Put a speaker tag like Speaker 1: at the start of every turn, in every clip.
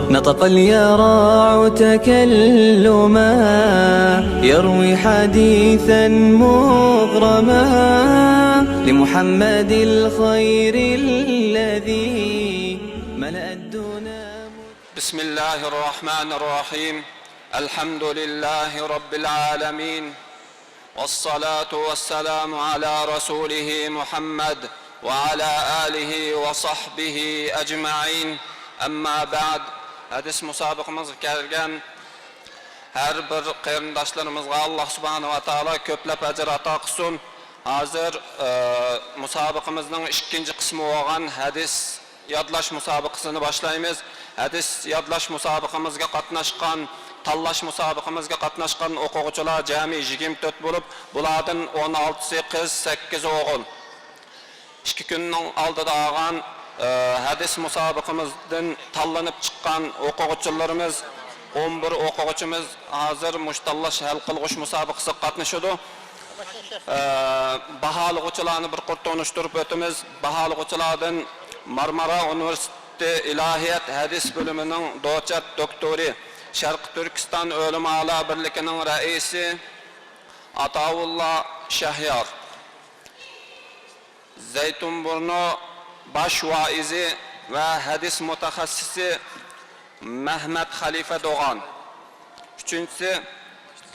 Speaker 1: نطق اليراع تكلما يروي حديثا مغرما لمحمد الخير الذي ملأ الدنا.
Speaker 2: بسم الله الرحمن الرحيم. الحمد لله رب العالمين، والصلاة والسلام على رسوله محمد وعلى آله وصحبه أجمعين. أما بعد. Hadis musobaqamizga kelgan har bir qarindoshlarimizga Alloh subhanahu va taolo ko'plab ajr ato qilsin. Hozir musobaqamizning ikkinchi qismi bo'lgan hadis yodlash musobaqasini boshlaymiz. Hadis yodlash musobaqamizga qatnashgan, tanlash musobaqamizga qatnashgan o'quvchilar jami 24 bo'lib, bulardan 16si qiz, 8 o'g'il. 2 kunning oldida olgan hadis musobaqamizdan tanlanib chiqqan o'quvchilarimiz 11 o'quvchimiz hozir mushtallash hal qilg'ish musobaqasida qatnashadi. Baholug'uchilarni bir qurt tanishtirib o'tamiz. Baholug'uchilardan Marmara Universiteti İlahiyat hadis bölümünün doçent doktori, Şarq Türkistan Ulamalar Birliği'nin reisi Ataullah Şahyar, Zeytinburnu baş vaizi ve hadis mutahassisi Mehmet Halife Doğan. Üçüncüsü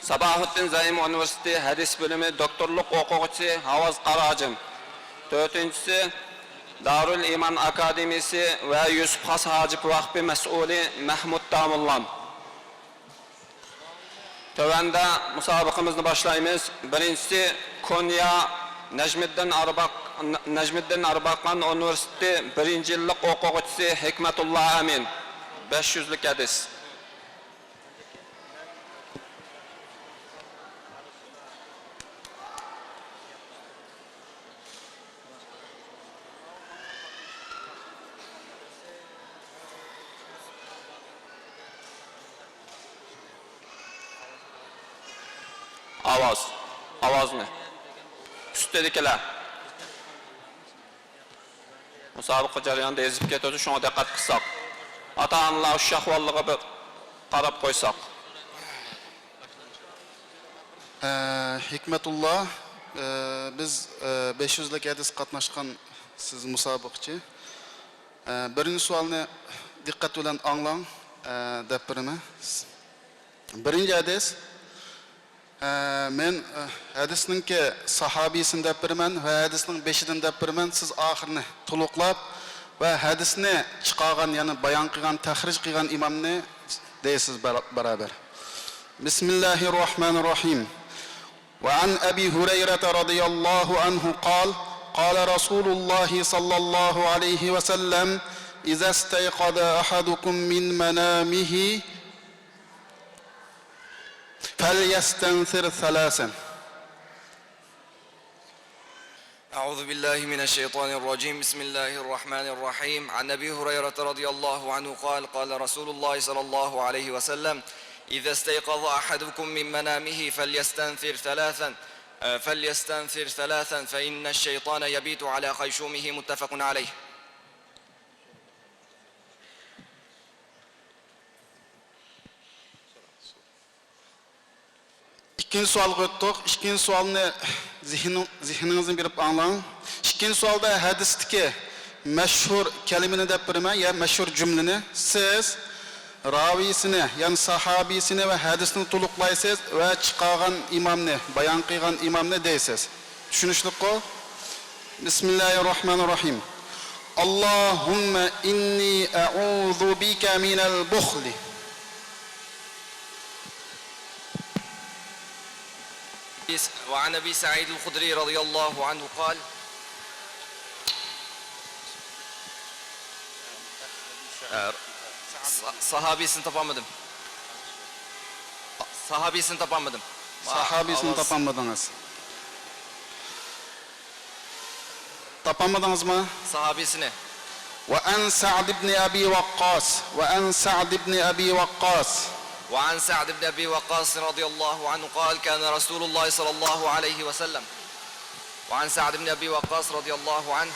Speaker 2: Sabahattin Zaim Üniversitesi hadis bölümü doktorluk okuvcusu Havaz Karacım. Dördüncüsü Darul İman Akademisi ve Yusuf Has Hacip Vakfı Mesulü Mahmud Damullan. Tövende musabakımızı başlayımız. Birincisi Konya Necmiddin Arbakan Üniversitesi 1. yıllık okuvcusu Hikmetullah Amin. 500'lük hadis. Avaz ne? Üsttekiler. Musabaqa jarayonida ezib ketadi, shunga diqqat qilsak. Ata-onalar shu ahvolga bir qarab qo'ysak.
Speaker 3: Hikmetullah, biz 500'lik hadis qatnashgan siz musobaqchi. Birinchi savolni diqqat bilan anglang, deb beraman. Birinchi hadis men hadisninki sahabiysin deb beraman va hadisning 5'idan deb beraman. Siz oxirini to'liqlab va hadisni chiqargan, ya'ni bayon qilgan, tahrij qilgan imomni deysiz barabar. Bismillahirrohmanirrohim. Wa an Abi Hurayra radhiyallohu anhu qala Rasululloh sallallohu alayhi va sallam iza istayqada ahadukum min manamihi فليستنثر ثلاثا.
Speaker 4: أعوذ بالله من الشيطان الرجيم. بسم الله الرحمن الرحيم. عن أبي هريرة رضي الله عنه قال رسول الله صلى الله عليه وسلم إذا استيقظ أحدكم من منامه فليستنثر ثلاثا فإن الشيطان يبيت على خيشومه. متفق عليه.
Speaker 3: İkinci sualga o'tdik. İkinci sualni zihningizni berib anglang. İkinci sualda hadisdagi mashhur kalimani deb beraman, ya mashhur jumlani siz ravisini, ya'ni sahabisini ve hadisni to'liqlaysiz va chiqargan imomni, bayon qilgan imomni deysiz. Tushunishliqmi? Bismillahirrohmanirrohim. Allohumma inni a'udhu bika minal bukhli.
Speaker 4: وعن أبي سعيد الخدري رضي الله عنه قال sahabisini topamadım. Sahabisini
Speaker 3: tapamadınız. Tapamadınız mı?
Speaker 4: Sahabisini.
Speaker 3: وعن سعد بن أبي وقاص
Speaker 4: وعن سعد بن أبي وقاص رضي الله عنه قال كان رسول الله صلى الله عليه وسلم. وعن سعد بن أبي وقاص رضي الله عنه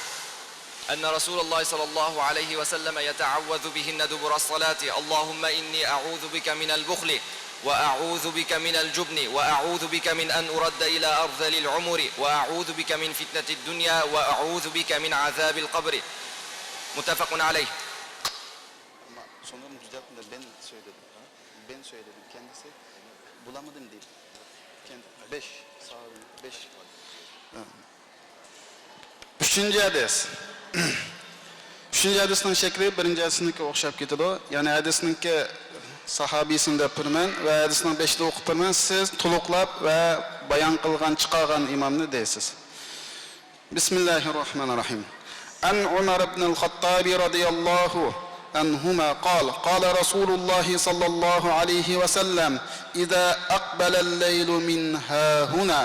Speaker 4: أن رسول الله صلى الله عليه وسلم يتعوذ بهن دبر الصلاة: اللهم إني أعوذ بك من البخل وأعوذ بك من الجبن وأعوذ بك من أن أرد إلى أرذل العمر وأعوذ بك من فتنة الدنيا وأعوذ بك من عذاب القبر. متفق عليه.
Speaker 3: Sonlarını düzelttim de ben söyledim. Kendisi bulamadım değil. 5 sağ olun. 5. Üçüncü hadis. Üçüncü hadisning shekli birinci hadisniki o'xshab ketadi. Ya'ni hadisniki sahabiysin deb turman va hadisning 5da o'qib turman. Siz to'liqlab va bayon qilgan chiqargan imomni deysiz. Bismillahirrohmanirrohim. An Umar ibn al-Khattab radhiyallohu عنهما قال رسول الله صلى الله عليه وسلم إذا أقبل الليل من ها هنا.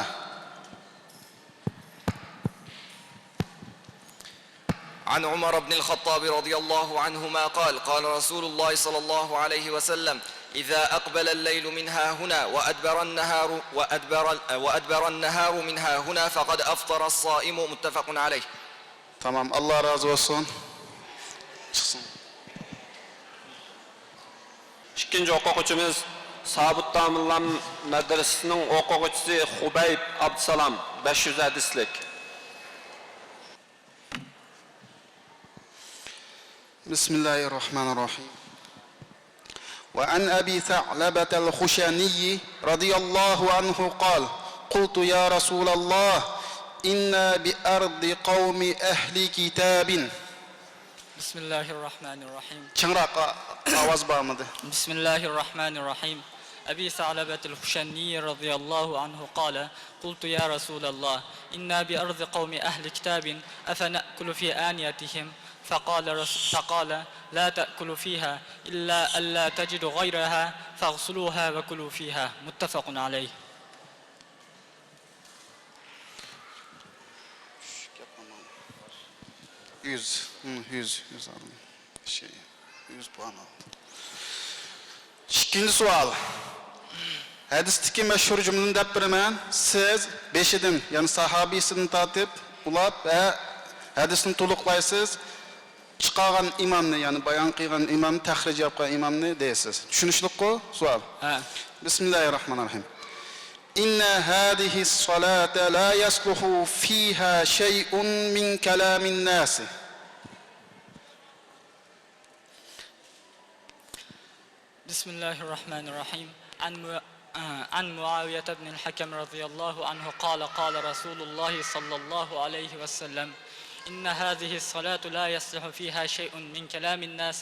Speaker 4: عن عمر بن الخطاب رضي الله عنهما قال رسول الله صلى الله عليه وسلم إذا أقبل الليل من ها هنا وأدبر النهار من ها هنا فقد أفطر الصائم. متفق عليه.
Speaker 3: Tamam, Allah razı olsun. Çıksın.
Speaker 2: İkinci o'quvchimiz Sabit Tamillam madrasasining o'quvchisi Xubayb Abdusalam 500 hadislik.
Speaker 3: Bismillahirrahmanirrahim. وعن أبي ثعلبة الخشني رضي الله عنه قال قلت يا رسول الله إنا بأرض قوم أهل كتاب.
Speaker 5: بسم الله الرحمن الرحيم.
Speaker 3: Çıngrak avaz bağımıdı.
Speaker 5: بسم الله الرحمن الرحيم. أبي ثعلبة الخشني رضي الله عنه قال قلت يا رسول الله إنا بأرض قوم أهل كتاب أفنأكل في آنيتهم فقال لا تأكل فيها إلا ألا تجد غيرها فاغسلوها وكلوا فيها. متفق عليه.
Speaker 3: Yüz aldım. 100 puan aldım. İkinci sual. Hadistiki meşhur cümleni dep birimen, siz 5'idin, yani sahabisini tatip, ulap ve hadisini tuluqlaysız, çıqagan imamni, yani bayan qilgan imamni, tahric yapgan imamni deysiz. Tushunishlik ku sual. Bismillahirrahmanirrahim. İnne hadihi salate la yasluhu fiha şey'un min kalamin nasi.
Speaker 5: بسم الله الرحمن الرحيم. عن معاوية بن الحكم رضي الله عنه قال رسول الله صلى الله عليه وسلم إن هذه الصلاة لا يصلح فيها شيء من كلام الناس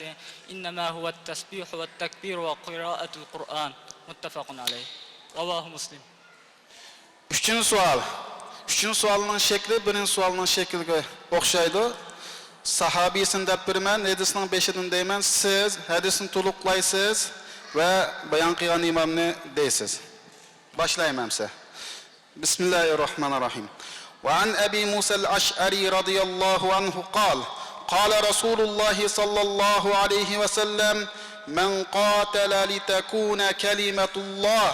Speaker 5: إنما هو التسبيح والتكبير وقراءة القرآن. متفق عليه. رواه مسلم.
Speaker 3: Üçüncü sual. Üçüncü sualının şekli birinci sualının şekliga o'xshaydi. Sahabiysin deb biriman, hadisning 5'idin deyman, siz hadisni to'liqlaysiz va bayon qilgan imomni deysiz. Boshlayman siz. Bismillahirrohmanirrohim. وعن أبي موسى الأشعري رضي الله عنه قال رسول الله صلى الله عليه وسلم من قاتل لتكون كلمة الله.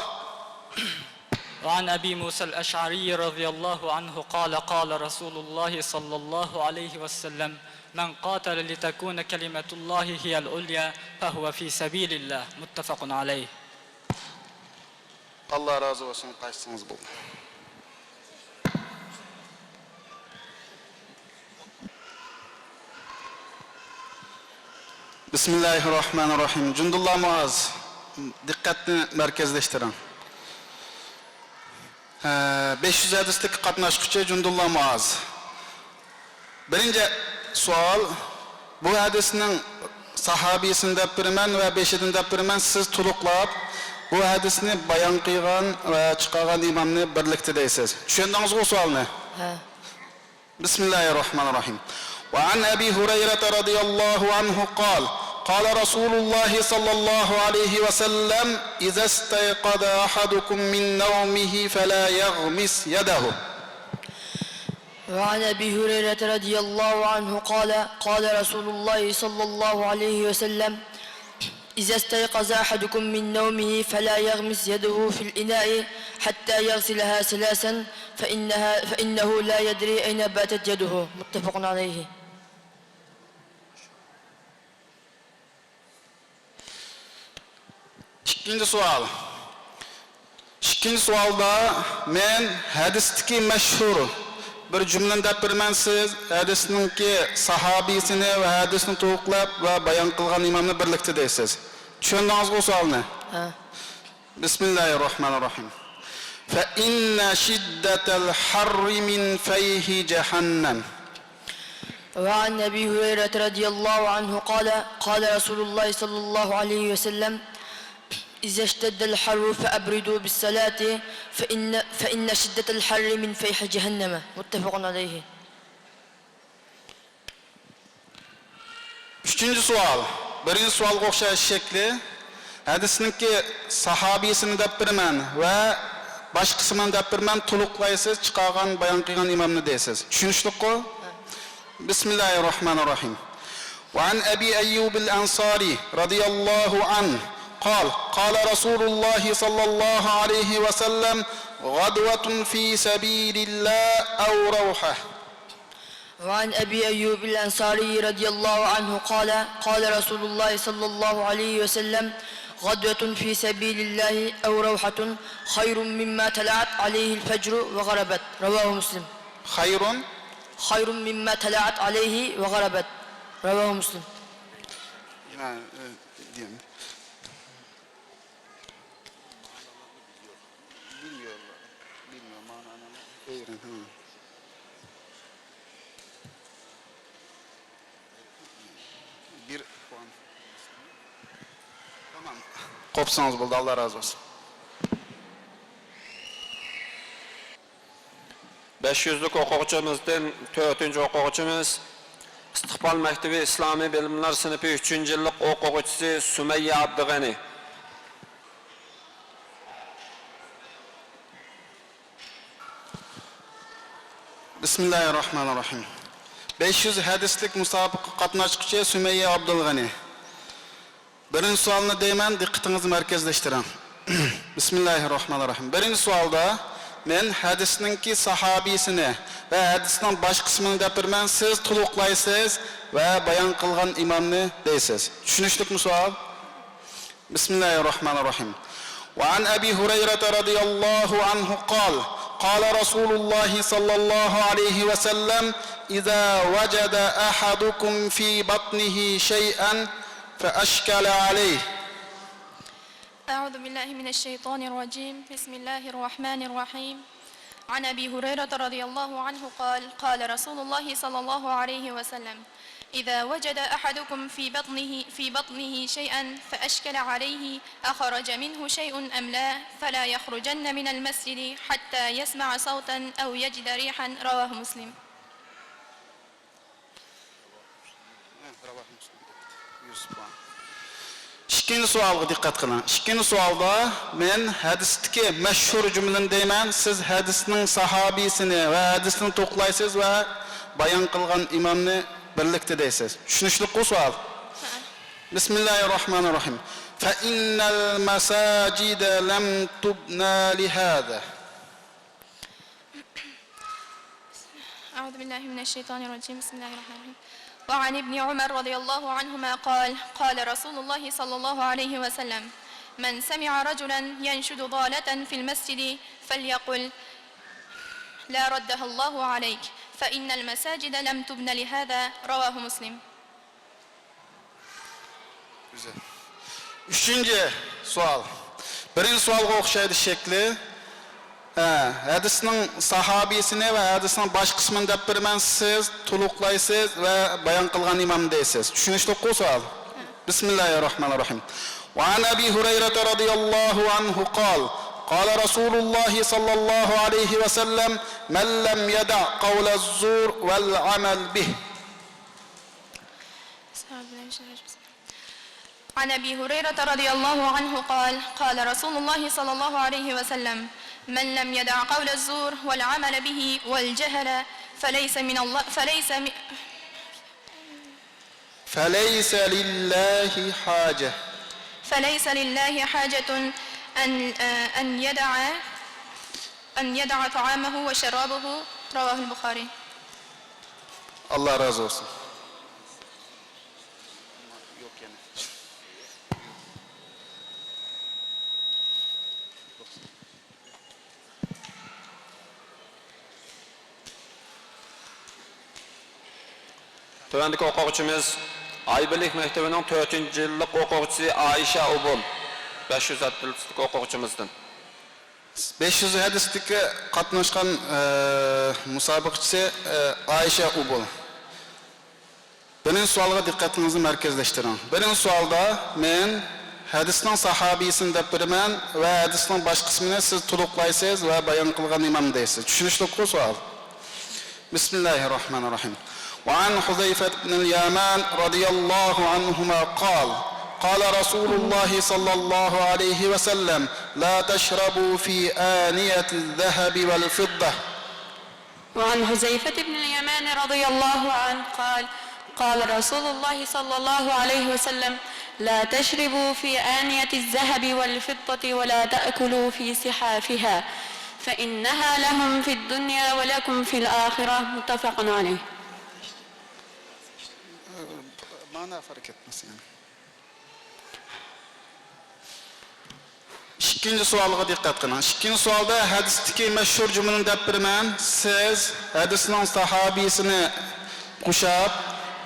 Speaker 5: وعن أبي موسى الأشعري رضي الله عنه قال رسول الله صلى الله عليه وسلم من قاتل لتكون كلمة الله هي العليا فهو في سبيل الله. متفق عليه.
Speaker 3: Allah razı olsun, qaysınız bu. Bismillahirrahmanirrahim. Cundullah Muaz, dikkatini merkezleştirin. 500 hadislik qatnaşqıcı Cundullah Muaz. Birinci sual, bu hadisning sahabiysin deb biriman ve 5'idin deb biriman, siz to'liqlab bu hadisni bayon qilgan va chiqargan imomni birlikda deysiz. Tushundingizmi bu savolni? Ha. Bismillahirrohmanirrohim. وعن أبي هريرة رضي الله عنه قال رسول الله صلى الله عليه وسلم إذا استيقظ أحدكم من نومه فلا يغمس يده.
Speaker 6: وعن أبي هريرة رضي الله عنه قال رسول الله صلى الله عليه وسلم إذا استيقظ أحدكم من نومه فلا يغمس يده في الإناء حتى يغسلها ثلاثا فإنه لا يدري أين باتت يده. متفق عليه.
Speaker 3: İkinci sual. İkinci sualda men hadisdeki meşhur bir cümleni dep birmen siz hadisninki sahabisini ve hadisini to'liqlab ve bayon qilgan imomni birlikda deysiz. Tushundingizmi bu savolni?
Speaker 6: Ha.
Speaker 3: Bismillahirrahmanirrahim. Fa inna shiddatal harri min fayhi jahannam.
Speaker 6: وعن أبي هريرة رضي الله عنه قال رسول الله صلى الله عليه وسلم إذا اشتد الحر فأبردوا بالصلاة فإن شدة الحر من فيح جهنم متفق عليه.
Speaker 3: Üçüncü sual. Birinci sualga o'xshash shekli. Hadisninki sahabisini deb birman va boshqa qismini deb birman to'liqlaysiz, chiqargan bayon qilgan imomni deysiz. Tushunishliqmi? Bismillahirrahmanirrahim. وعن أبي أيوب الأنصاري رضي الله عنه قال رسول الله صلى الله عليه وسلم غدوة في سبيل الله أو روحة.
Speaker 6: وعن أبي أيوب الأنصاري رضي الله عنه قال رسول الله صلى الله عليه وسلم غدوة في سبيل الله أو روحة خير مما طلعت عليه الفجر وغربت. رواه مسلم. خير مما طلعت عليه وغربت. رواه مسلم.
Speaker 3: Bir puan. Tamam. Kopsanız buldu. Allah razı olsun.
Speaker 2: 500'lük o'quvchimizdan 4-o'quvchimiz İstiqbol Maktabi İslamiy bilimlar sinfi 3-yillik o'quvchisi Sumayya Abdug'ani.
Speaker 3: Bismillahirrahmanirrahim. 500 hadislik musobaqa qatnashchi Sumayya Abdug'ani. Birinchi savolni deyman, diqqatingizni markazlashtiring. Bismillahirrahmanirrahim. Birinchi savolda men hadisninki sahobisini va hadisning bosh qismini gapirman, siz to'liqlaysiz va bayon qilgan imomni deysiz. Tushunishlikmi savol? Bismillahirrahmanirrahim. وعن أبي هريرة رضي الله عنه قال رسول الله صلى الله عليه وسلم إذا وجد أحدكم في بطنه شيئا فأشكل عليه.
Speaker 7: أعوذ بالله من الشيطان الرجيم. بسم الله الرحمن الرحيم. عن أبي هريرة رضي الله عنه قال رسول الله صلى الله عليه وسلم إذا وجد أحدكم في بطنه شيئا فأشكل عليه أخرج منه شيء أم لا فلا يخرجن من المسجد حتى يسمع صوتا أو يجد ريحا. رواه مسلم.
Speaker 3: İkinci sualga dikkat kılın. İkinci sualda men hadisdeki meşhur cümleni deyman, siz hadisning sahabisini ve hadisini to'qlaysiz ve bayon qilgan imomni birlikda deysiz. Tushunishliqmi savol? Bismillahirrahmanirrahim. Fa innal masajida lam tubna li hada.
Speaker 7: أعوذ بالله من الشيطان الرجيم. بسم الله الرحمن الرحيم. وعن ابن عمر رضي الله عنهما قال رسول الله صلى الله عليه وسلم من سمع رجلا ينشد ضالة في المسجد فليقل لا ردها الله عليك فإن المساجد لم تبن لهذا. رواه مسلم.
Speaker 3: Güzel. Üçüncü sual. Birinci sualga o'xshaydi shekli. Hadisning sahabisini ve hadisning bosh qismini deb birman, siz to'liqlaysiz ve bayon qilgan imom deysiz. Tushunishliqmi savol? Bismillahirrahmanirrahim. وعن أبي هريرة رضي الله عنه قال رسول الله صلى الله عليه وسلم من لم يدع قول الزور والعمل به.
Speaker 7: عن أبي هريرة رضي الله عنه قال رسول الله صلى الله عليه وسلم من لم يدع قول الزور والعمل به والجهل فليس لله حاجة أن يدع طعامه وشرابه. رواه البخاري.
Speaker 3: Allah razı olsun.
Speaker 2: Tövendeki okuğucumuz Aybirlik Mektebi'nin 4. yıllık okuğucusu Ayşe Ubul. 560'lık okuğucumuzdan.
Speaker 3: 500 hadisdagi qatnashgan musobaqichi Ayşe Ubul. Birinchi savolga diqqatingizni markazlashtiring. Birinchi savolda men hadisning sahobiyisini deb beraman va hadisning bosh qismini siz to'liqlaysiz va bayon qilgan imom deysiz. Tushunishli savol. Bismillahirrohmanirrohim. وعن حذيفة بن اليمان رضي الله عنهما قال رسول الله صلى الله عليه وسلم لا تشربوا في آنية الذهب والفضة.
Speaker 8: وعن حذيفة بن اليمان رضي الله عنه قال رسول الله صلى الله عليه وسلم لا تشربوا في آنية الذهب والفضة ولا تأكلوا في صحافها فإنها لهم في الدنيا ولكم في الآخرة. متفق عليه.
Speaker 3: Mana fark etmez yani. İkinci sualga dikkat kılın. İkinci sualda hadisteki meşhur cümlenin dep beraman. Siz hadisning sahabisini kuşap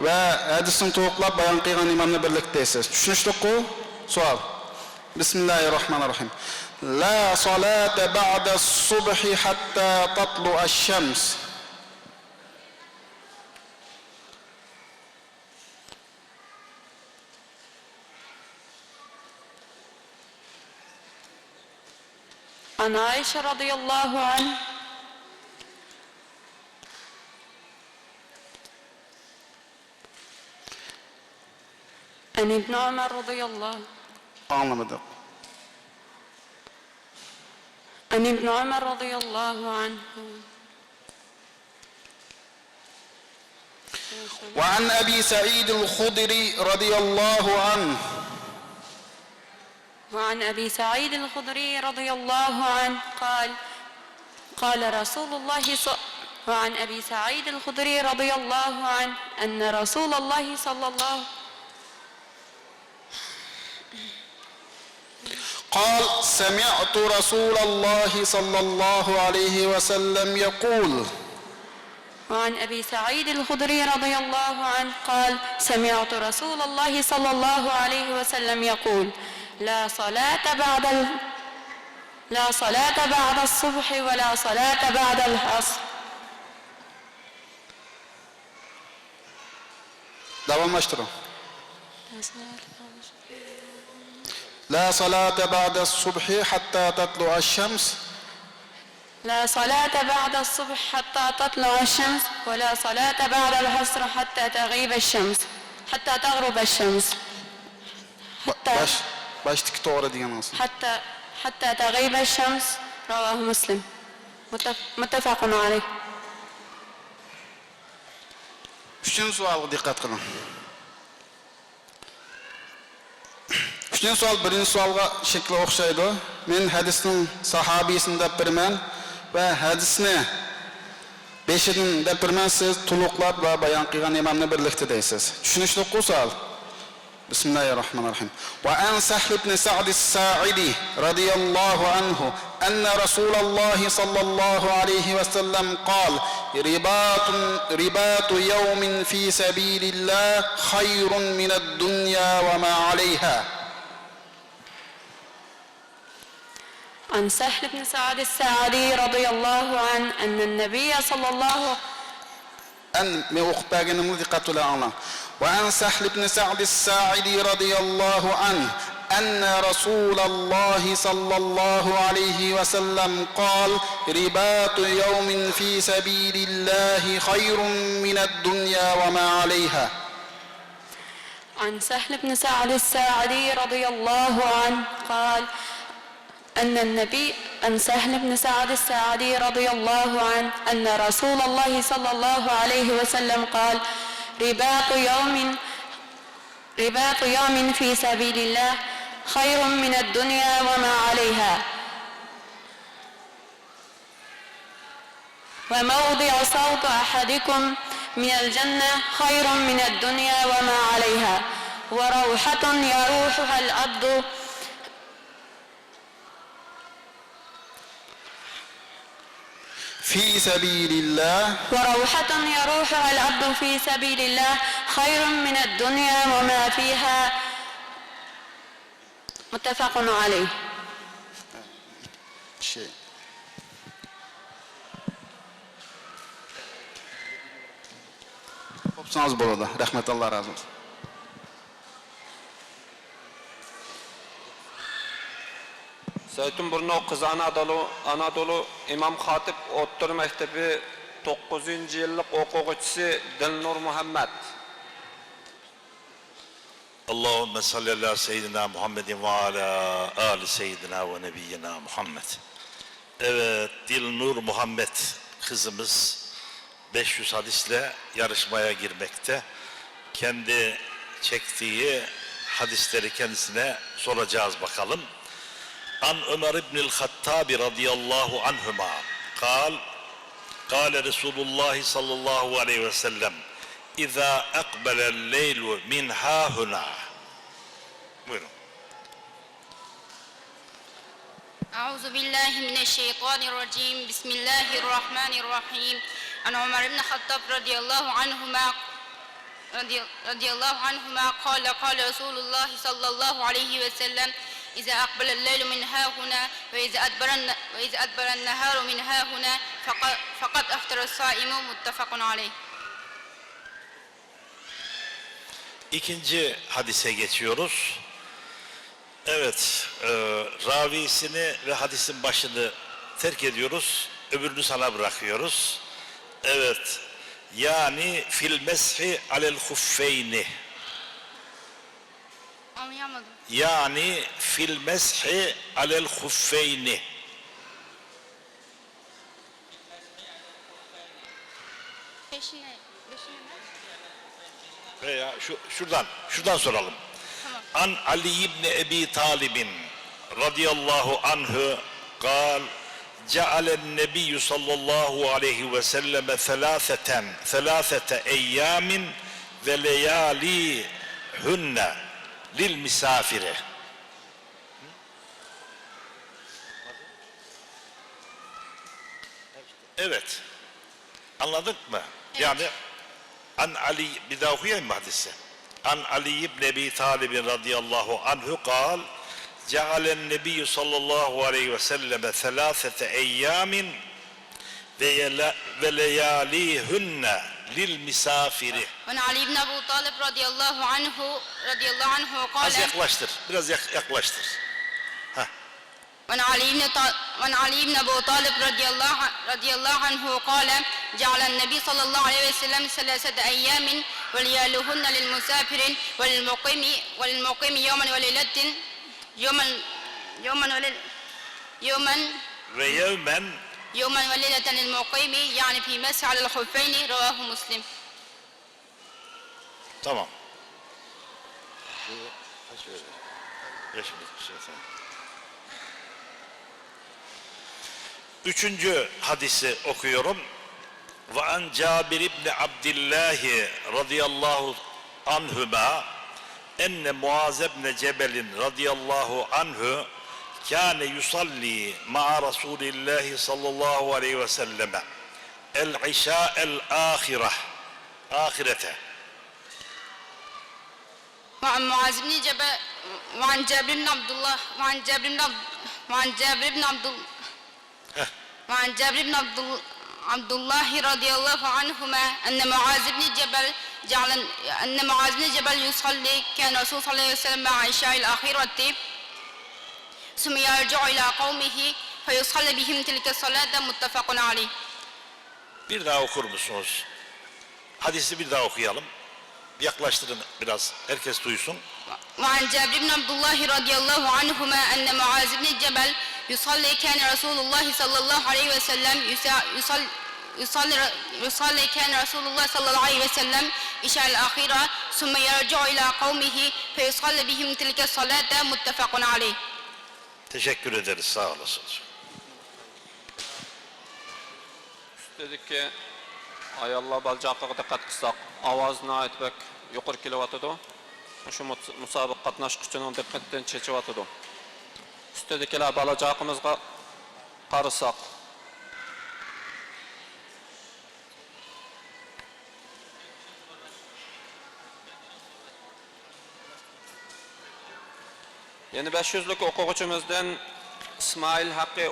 Speaker 3: ve hadisini to'liqlab bayon qilgan imomni birlikdasiz. Tushunishliku savol. Bismillahirrohmanirrohim. La salata ba'da as-subhi hatta tatlu ash-shams.
Speaker 8: عن عائشة رضي الله عنه عن ابن عمر رضي الله
Speaker 3: Anlamadım.
Speaker 8: عن ابن عمر رضي الله عنه
Speaker 3: وعن أبي سعيد الخدري رضي الله عنه
Speaker 8: وعن أبي سعيد الخدري رضي الله عنه قال رسول الله وعن أبي سعيد الخدري رضي الله عنه أن رسول الله صلى الله
Speaker 3: قال سمعت رسول الله صلى الله عليه وسلم يقول.
Speaker 8: وعن أبي سعيد الخدري رضي الله عنه قال سمعت رسول الله صلى الله عليه وسلم يقول لا صلاة بعد الصبح ولا صلاة بعد العصر.
Speaker 3: Davamlaştırın. لا صلاة بعد الصبح حتى تطلع الشمس.
Speaker 8: لا صلاة بعد الصبح حتى تطلع الشمس ولا صلاة بعد العصر حتى تغيب الشمس حتى تغرب الشمس.
Speaker 3: Baştaki doğru diyen olsun.
Speaker 8: حتى تغيب الشمس. رواه مسلم. متفق عليه.
Speaker 3: Üçüncü sualı dikkat kılın. Üçüncü sual birinci sualga şekli okşaydı. Men hadisning sahabisini dep beraman ve hadisni beşidin dep beraman siz to'liqlab va bayon qilgan imomni birlikda deysiz. Tushunishli savol. Bismillahirrahmanirrahim. وعن سهل بن سعد الساعدي رضي الله عنه أن رسول الله صلى الله عليه وسلم قال رباط يوم في سبيل الله خير من الدنيا وما عليها.
Speaker 8: عن سهل بن سعد الساعدي رضي الله عنه أن النبي صلى الله
Speaker 3: وعن سهل بن سعد الساعدي رضي الله عنه أن رسول الله صلى الله عليه وسلم قال رباط يوم في سبيل الله خير من الدنيا وما عليها.
Speaker 8: عن سهل بن سعد الساعدي رضي الله عنه قال أن سهل بن سعد الساعدي رضي الله عنه أن رسول الله صلى الله عليه وسلم قال رباط يوم في سبيل الله خير من الدنيا وما عليها وموضع صوت أحدكم من الجنة خير من الدنيا وما عليها وروحة يروحها العبد
Speaker 3: fi sabilillah
Speaker 8: وروحة يروحها العبد في سبيل الله خير من الدنيا وما فيها متفق عليه.
Speaker 3: şey. Hopsanız burada. Rahmet Allah razı olsun.
Speaker 2: Zeytinburnu Kız Anadolu İmam Hatip O'rta Mektebi 9-yillik o'quvchisi Dilnur Muhammed.
Speaker 9: Allahümme salli ala seyyidina Muhammedin ve ala ali seyyidina ve nebiyyina Muhammed. Evet, Dilnur Muhammed kızımız 500 hadisle yarışmaya girmekte. Kendi çektiği hadisleri kendisine soracağız bakalım. An Ömer İbnül Hattabi radıyallahu anhuma kâle Resulullah sallallahu aleyhi ve sellem İzâ ekbelel leylu min hâhuna. Buyurun.
Speaker 7: أعوذ بالله من الشيطان الرجيم بسم الله الرحمن الرحيم عن عمر بن الخطاب رضي الله عنهما قال قال رسول الله صلى الله عليه وسلم إذا أقبل الليل من ها هنا وإذا أدبر النهار من ها هنا فقد أفطر الصائم متفق عليه.
Speaker 9: İkinci hadise geçiyoruz. Evet, ravisini ve hadisin başını terk ediyoruz, öbürünü sana bırakıyoruz. Evet, yani fil meshi alel huffeyni.
Speaker 7: Anlayamadım.
Speaker 9: Yani fil meshi alel huffeyni.
Speaker 7: Peşine mi?
Speaker 9: Veya şuradan soralım. An Ali ibn Ebi Talibin radıyallahu anhu kal cealen nebiyyü sallallahu aleyhi ve selleme thelâthete eyyamin ve leyâli hünne lil misafiri. Evet. Anladık mı? Evet. Yani An Ali, bir daha okuyayım mı hadisi? An Ali ibn Ebi Talib radıyallahu anhu kal cealen nebiyyü sallallahu aleyhi ve selleme thelâthete eyyamin ve leyâlihünne lil misafiri.
Speaker 7: An Ali ibn Ebu Talib radıyallahu anhu kâle.
Speaker 9: Az yaklaştır, biraz yaklaştır.
Speaker 7: وعن علي بن أبو طالب رضي الله عنه قال جعل النبي صلى الله عليه وسلم 3 أيام وليالهن للمسافر وللمقيم يوما وليلة يوما وليلة للمقيم يعني في مسح على الخفين رواه مسلم.
Speaker 9: Tamam. Üçüncü hadisi okuyorum. Ve an Cabir ibn Abdullah radıyallahu anhuma enne Muaz ibn Cebel radıyallahu anhu kâne yusalli ma'a Resulillahi sallallahu aleyhi ve selleme el-işâ'el ahirete.
Speaker 7: وعن معاذ بن جبل وعن جابر بن عبد الله رضي الله عنهما أن معاذ بن جبل يصلي كان رسول صلى الله عليه وسلم مع عشاء الآخرة ثم يرجع إلى قومه فيصلي بهم تلك الصلاة متفق عليه.
Speaker 9: Bir daha okur musunuz? Hadisi bir daha okuyalım. Yaklaştırın biraz, herkes duysun.
Speaker 7: وعن جابر بن عبد الله رضي الله عنهما أن معاذ بن جبل يصلي كان رسول الله صلى الله عليه وسلم يصلي كان رسول الله صلى الله عليه وسلم عشاء الآخرة ثم يرجع إلى قومه فيصلي بهم تلك الصلاة متفق عليه.
Speaker 9: Teşekkür ederiz, sağ olasınız.
Speaker 2: Dedik ki ayollar balcaqqa diqqat qilsak, ovozni aytbak yuqori kelyapti. Shu musobaqa qatnashuvchining diqqatidan chechivyapti. Üstədikiler balacağımızga qarısak. Yeni 500'lük okuğucumuzdan İsmail Hakkı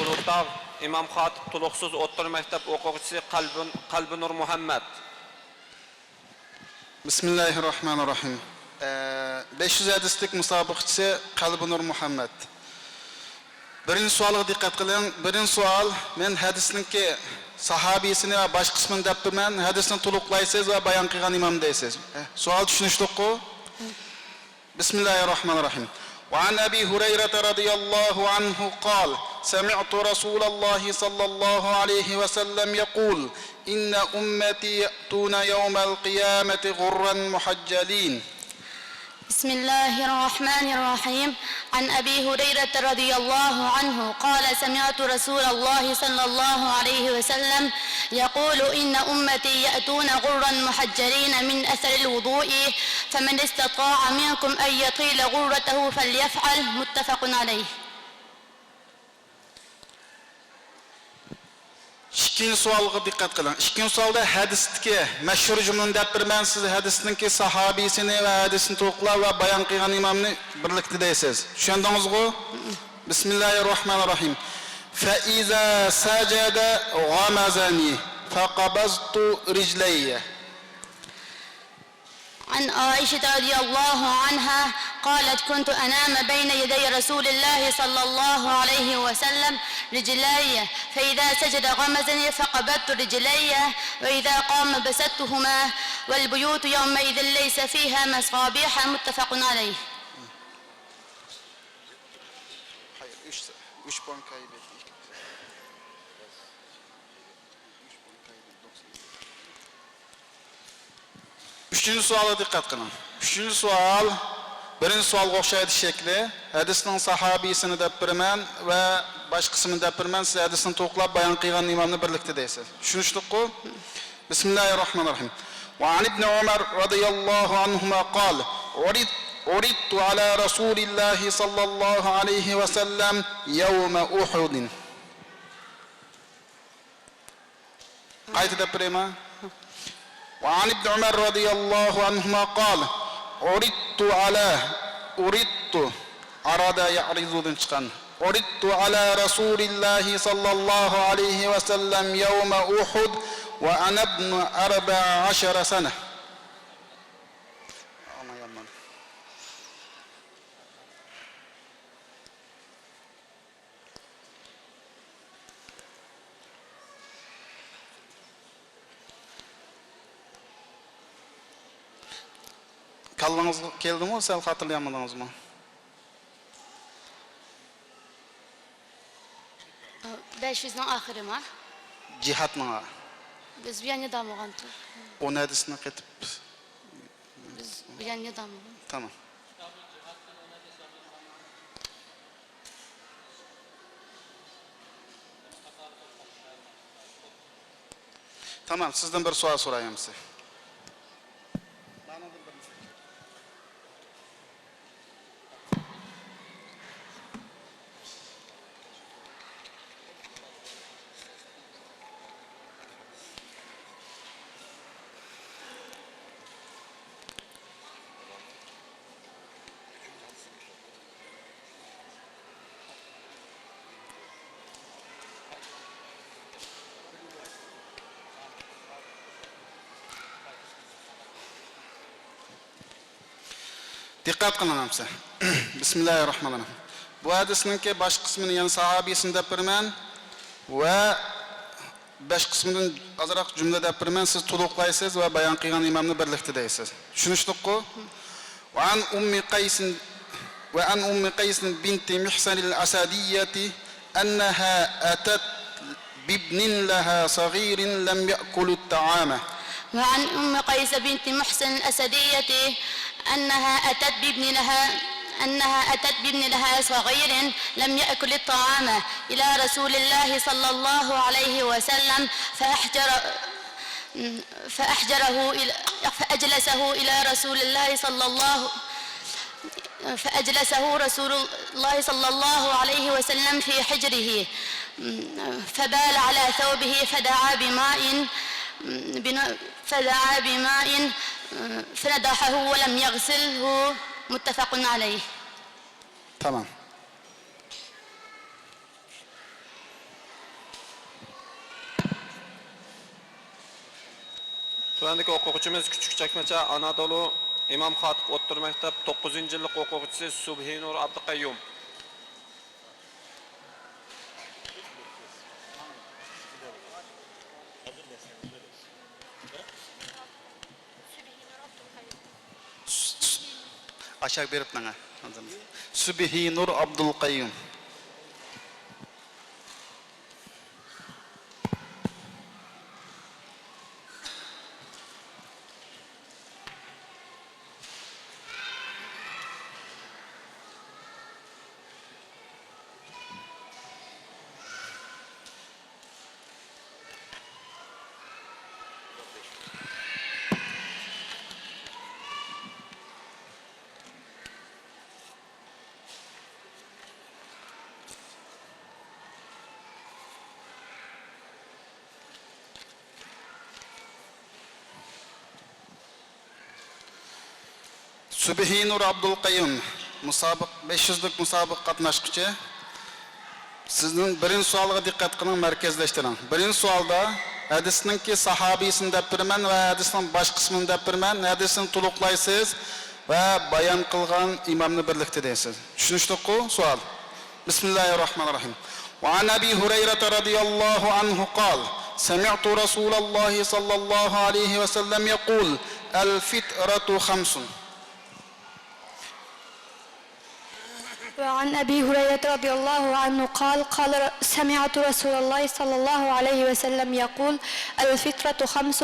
Speaker 2: Ulutağ İmam Hatip Tuluksuz Otur Mektep okuğucusu Kalbinur Muhammed.
Speaker 3: Bismillahirrahmanirrahim. 500 hadislik musobaqachisi Qalbinur Muhammad. Birinchi savolga diqqat qiling. Birinchi savol, men hadisninki sahobiyisini va bosh qismini deb turman. Hadisni to'liqlaysiz va bayon qilgan imom deysiz. Savol tushunishliqku? Bismillahirrahmanirrahim. وعن أبي هريرة رضي الله عنه قال سمعت رسول الله صلى الله عليه وسلم يقول إن أمتي يأتون يوم القيامة غرا محجلين.
Speaker 10: بسم الله الرحمن الرحيم. عن أبي هريرة رضي الله عنه قال سمعت رسول الله صلى الله عليه وسلم يقول إن أمتي يأتون غرا محجلين من أثر الوضوء فمن استطاع منكم أن يطيل غرته فليفعل. متفق عليه.
Speaker 3: İkinci sualga dikkat kılın. İkinci sualda hadisteki meşhur cümleni dep birmen siz hadisninki sahabisini ve hadisini to'liqlab ve bayan qilgan imamni birlikte deysiz. Tushundingizmi? Bismillahirrahmanirrahim. Fa iza sajada ghamazani faqabaztu rijlayya.
Speaker 10: عن عائشة رضي الله عنها قالت كنت أنام بين يدي رسول الله صلى الله عليه وسلم رجلي فإذا سجد غمزني فقبضت رجلي وإذا قام بسطتهما والبيوت يومئذ ليس فيها مصابيح. متفق عليه.
Speaker 3: Üçüncü suala dikkat kılın. Üçüncü sual, birinci sualga o'xshaydi shekli. Hadisning sahabisini deb birman ve bosh qismini deb birman. Siz hadisni to'liqlab bayon qilgan imomni birlikda deysiz. Tushunishliqku? Bismillahirrahmanirrahim. Wa an ibn Umar radhiyallohu anhuma qala uridtu ala Rasulillah sallallahu alayhi ve sellem yawma Uhud. Qayta deb birman. وعن ابن عمر رضي الله عنهما قال أردت على رسول الله صلى الله عليه وسلم يوم أحد وأنا ابن 14 سنة. Kallınız geldi mi? Sen hatırlayamadınız mı?
Speaker 10: Beş yüzün ahiri mi?
Speaker 3: Cihat mı?
Speaker 10: Biz bir yana damıgan.
Speaker 3: O nedisine ketip.
Speaker 10: Biz bir yana damıgan.
Speaker 3: Tamam. Tamam, sizden bir soru sorayım size. Dikkat kılın hamsa. Bismillahirrahmanirrahim. Bu hadisninki baş kısmını yani sahabisini dep birman ve beş kısmından azırak cümle dep birman siz to'liqlaysiz ve bayon qilgan imomni birlikda deysiz. Tushunishliqku? Ve an ummi Qays binti Mihsan al-Asadiyyati annaha atat bibnin laha saghirin lam ya'kul at-ta'ama.
Speaker 10: وعن أم قيس بنت محسن الأسدية أنها أتت بابن لها صغير لم يأكل الطعام إلى رسول الله صلى الله عليه وسلم فأجلسه رسول الله صلى الله عليه وسلم في حجره فبال على ثوبه فدعا بماء فنضحه ولم يغسله. متفق عليه.
Speaker 3: Tamam.
Speaker 2: Tuandagi o'quvchimiz Kichikchakmacha Anadolu Imom Xatib o'rta maktab 9-yillik o'quvchisi Subhinur Abduqayyum.
Speaker 3: Aşağı berip bana. Subhinur Abdulqayyum. Subhinur Abdulqayyum musobiq 500lik musobiq qatnashquchi. Sizning birinchi savoliga diqqat qiling, markazlashtiring. Birinchi savolda hadisninki sahobiysin deb biraman va hadisning bosh qismini deb biraman. Hadisni to'liqlaysiz va bayon qilgan imomni birlikda deysiz. Tushunishliku savol. Bismillahirrohmanirrohim. Va an Abi Hurayra radhiyallohu anhu qol: Sami'tu Rasululloh sallallohu alayhi va sallam yaqul: "Al-fitratu khamsun."
Speaker 10: وعن أبي هريرة رضي الله عنه قال سمعت رسول الله صلى الله عليه وسلم يقول الفطرة خمس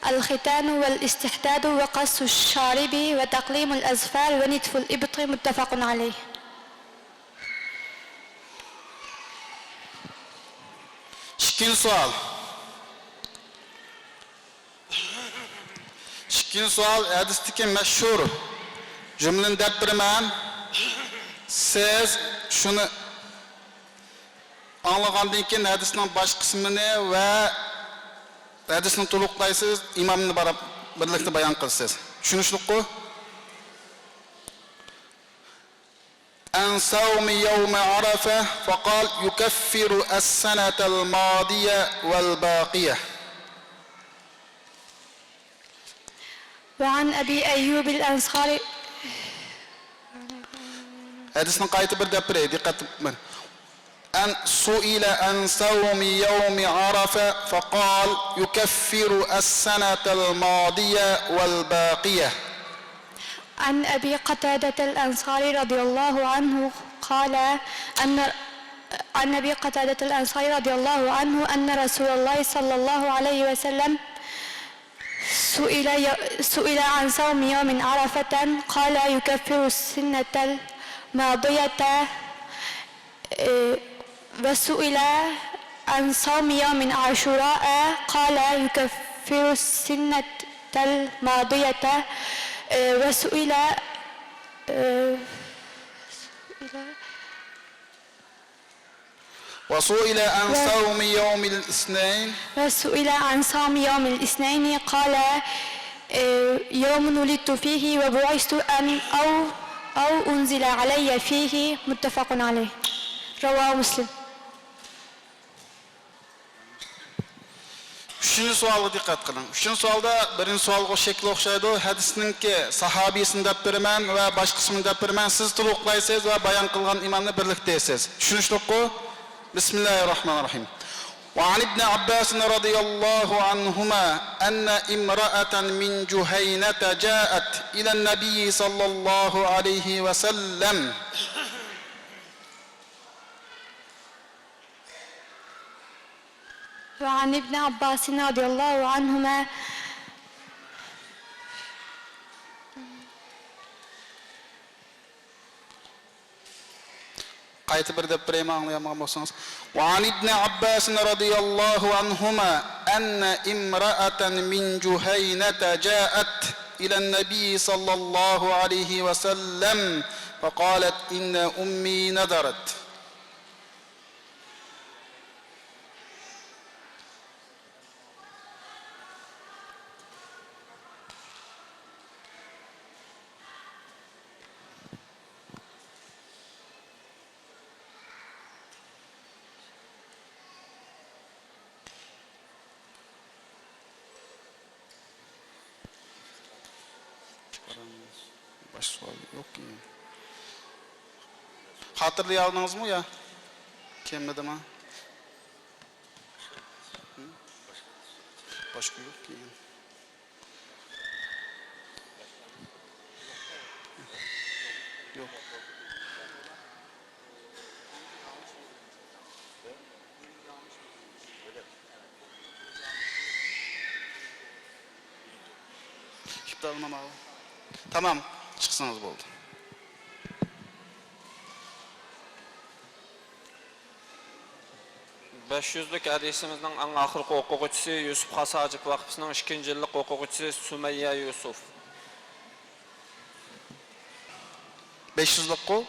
Speaker 10: الختان والاستحداد وقص الشارب وتقليم الأظفار ونتف الإبط متفق عليه.
Speaker 3: İkinci sual. İkinci sual hadisteki meşhur cümleni dep biraman. Siz şunu anlagandan keyin hadisning bosh qismini va hadisni to'liqlaysiz, imomni birlikda bayon qilasiz. Tushunishliku? An sawmi yawm Arafa faqal yukaffiru as-sanata al-madiya wal-baqiyah.
Speaker 10: وعن أبي أيوب الأنصاري
Speaker 3: Hadisni qayta bir deb biray, diqqat qilib. An su'ila an sawmi yawmi Arafa faqal yukaffiru as-sanata al-madiya wal-baqiyah.
Speaker 10: عن أبي قتادة الأنصاري رضي الله عنه قال عن أبي قتادة الأنصاري رضي الله عنه أن رسول الله صلى الله عليه وسلم سئل عن صوم يوم عرفة قال يكفر السنة الماضية وسئل عن صوم يوم عاشوراء قال يكفر السنة الماضية وسئل
Speaker 3: وسئل عن صوم يوم الاثنين
Speaker 10: يوم الاثنين قال يوم ولدت فيه وبعثت أو أنزل علي فيه متفق عليه رواه مسلم.
Speaker 3: Üçüncü sualga dikkat kılın. Üçüncü sualda birinci sualga şekli okşaydı. Hadisninki sahabiysin dep biraman ve baş kısmını dep biraman. Siz to'liqlaysiz ve bayan kılgan imamni birlikda deysiz. Tushunishliku? Bismillahirrahmanirrahim. وعن ابن عباس رضي الله عنهما أن امرأة من جهينة جاءت إلى النبي صلى الله عليه وسلم
Speaker 10: وعن ابن عباس رضي الله عنهما
Speaker 3: qayta bir deb birayman anlayamagan bo'lsangiz. وعن ابن عباس رضي الله عنهما أن امرأة من جهينة جاءت إلى النبي صلى الله عليه وسلم فقالت إن أمي نذرت. Baş sual yok ki. Hatırlayaldınız mı ya? Kemmedim ha? Başka yok ki. Yok. Kitabına mı abi? Tamam, çıksanız oldu.
Speaker 2: Beş yüzlük hadisimizin en ahırkı okuğucusu Yusuf Hasacip Vakfı'nın 2. yıllık okuğucusu Sümeyye Yusuf.
Speaker 3: 500'lük kol.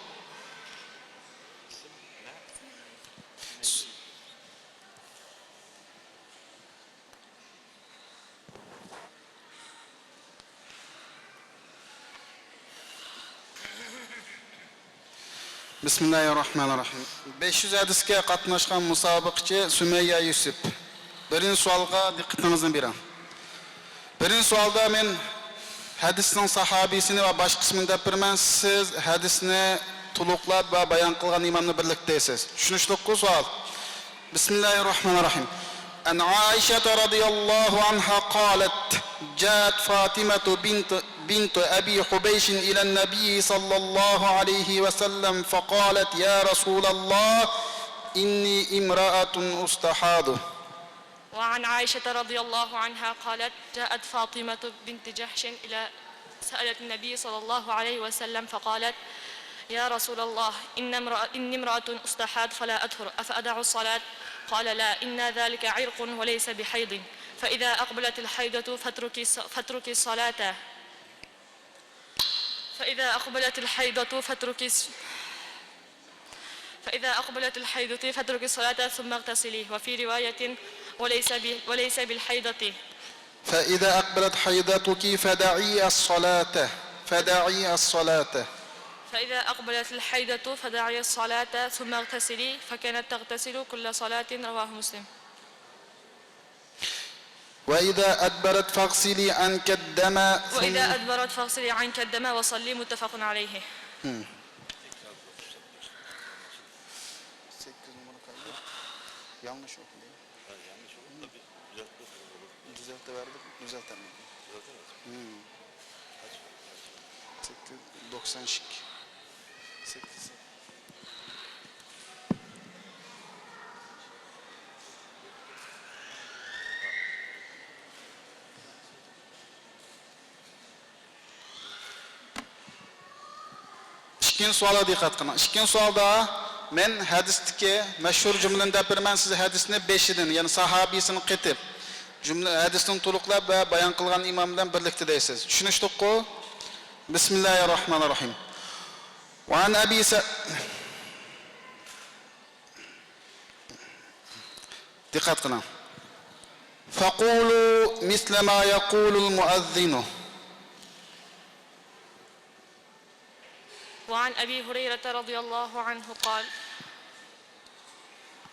Speaker 3: Bismillahirrahmanirrahim. 500 hadisga qatnashgan musobiqchi Sümeyye Yusuf. Birinchi savolga diqqatingizni bering. Birinchi savolda men hadisning sahobisini va bosh qismini deb beraman. Siz hadisni to'liqlab va bayon qilgan imomni birlikdasiz. Tushunishliku savol. Bismillahirrahmanirrahim. An Aisha radhiyallohu anha qalat: "Ja'at Fatimah بنت أبي حبيش إلى النبي صلى الله عليه وسلم فقالت يا رسول الله إني امرأة أستحاض."
Speaker 11: وعن عائشة رضي الله عنها قالت: جاءت فاطمة بنت جحش إلى سألت النبي صلى الله عليه وسلم فقالت: يا رسول الله إني امرأة أستحاض فلا أطهر أفأدع الصلاة؟ قال: لا، إن ذلك عرق وليس بحيض، فإذا أقبلت الحيضة فاتركي الصلاة فإذا أقبلت الحيضة فاتركي الصلاة ثم اغتسلي، وفي رواية وليس بالحيضة.
Speaker 3: فإذا أقبلت حيضتك فدعي الصلاة.
Speaker 11: فإذا أقبلت الحيضة فدعي الصلاة ثم اغتسلي، فكانت تغتسل كل صلاة. رواه مسلم.
Speaker 3: وإذا أدبرت فاغسلي عنك الدم
Speaker 11: وصلي. متفق عليه.
Speaker 3: Yanlış okudum. Düzelteverdik, düzeltemedik. 90 şık. 8. İkinci suala dikkat qilin. İkinci sualda men hadisdagi mashhur jumlani deb beraman, siz hadisni 5'idan, ya'ni sahobisini qetib, jumla hadisni to'liqlab va bayon qilgan imom bilan birlikda deysiz. Tushunishdiku? Bismillahirrohmanirrohim. Va an Abi dikkat qilin. Faqulu misla ma yaqulul muazzinu.
Speaker 11: وعن أبي هريرة رضي الله عنه قال: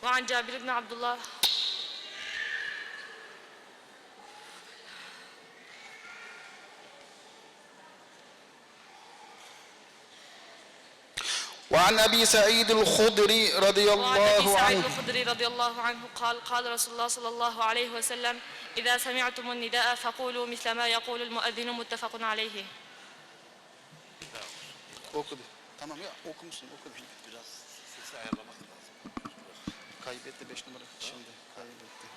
Speaker 11: وعن جابر بن عبد الله
Speaker 3: وعن أبي سعيد الخدري رضي الله عنه
Speaker 11: قال: قال رسول الله صلى الله عليه وسلم: إذا سمعتم النداء فقولوا مثل ما يقول المؤذن. متفق عليه.
Speaker 3: Okudu. Tamam ya, okumuşsun, okudu. Biraz sesi ayarlamak lazım. Kaybetti 5 numara şimdi, kaybetti.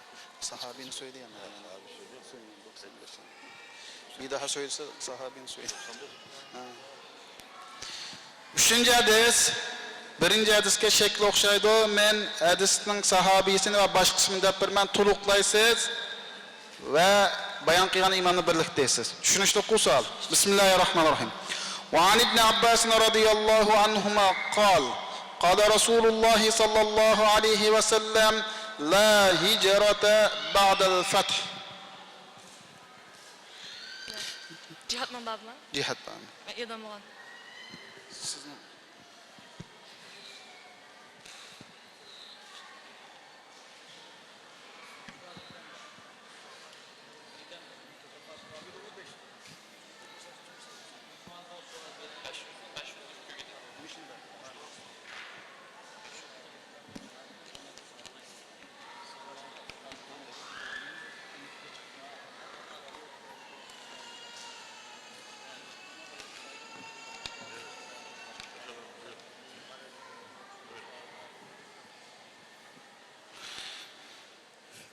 Speaker 3: Sahabini söyledi yani. Abi söylüyor. 95. Bir daha söylese sahabini söyledi. Üçüncü hadis. Birinci hadisga şekli o'xshaydi. Men hadisning sahobisini va bosh qismini deb beraman, to'liqlaysiz va bayon qilgan imomni birlikdasiz. Tushunishdiku savol. Bismillahirrohmanirrohim. وعن ابن عباس رضي الله عنهما قال: قال رسول الله صلى الله عليه وسلم: لا هجرة بعد الفتح.
Speaker 11: Cihat mı bab mı?
Speaker 3: Cihat bab.
Speaker 11: Yedem olan.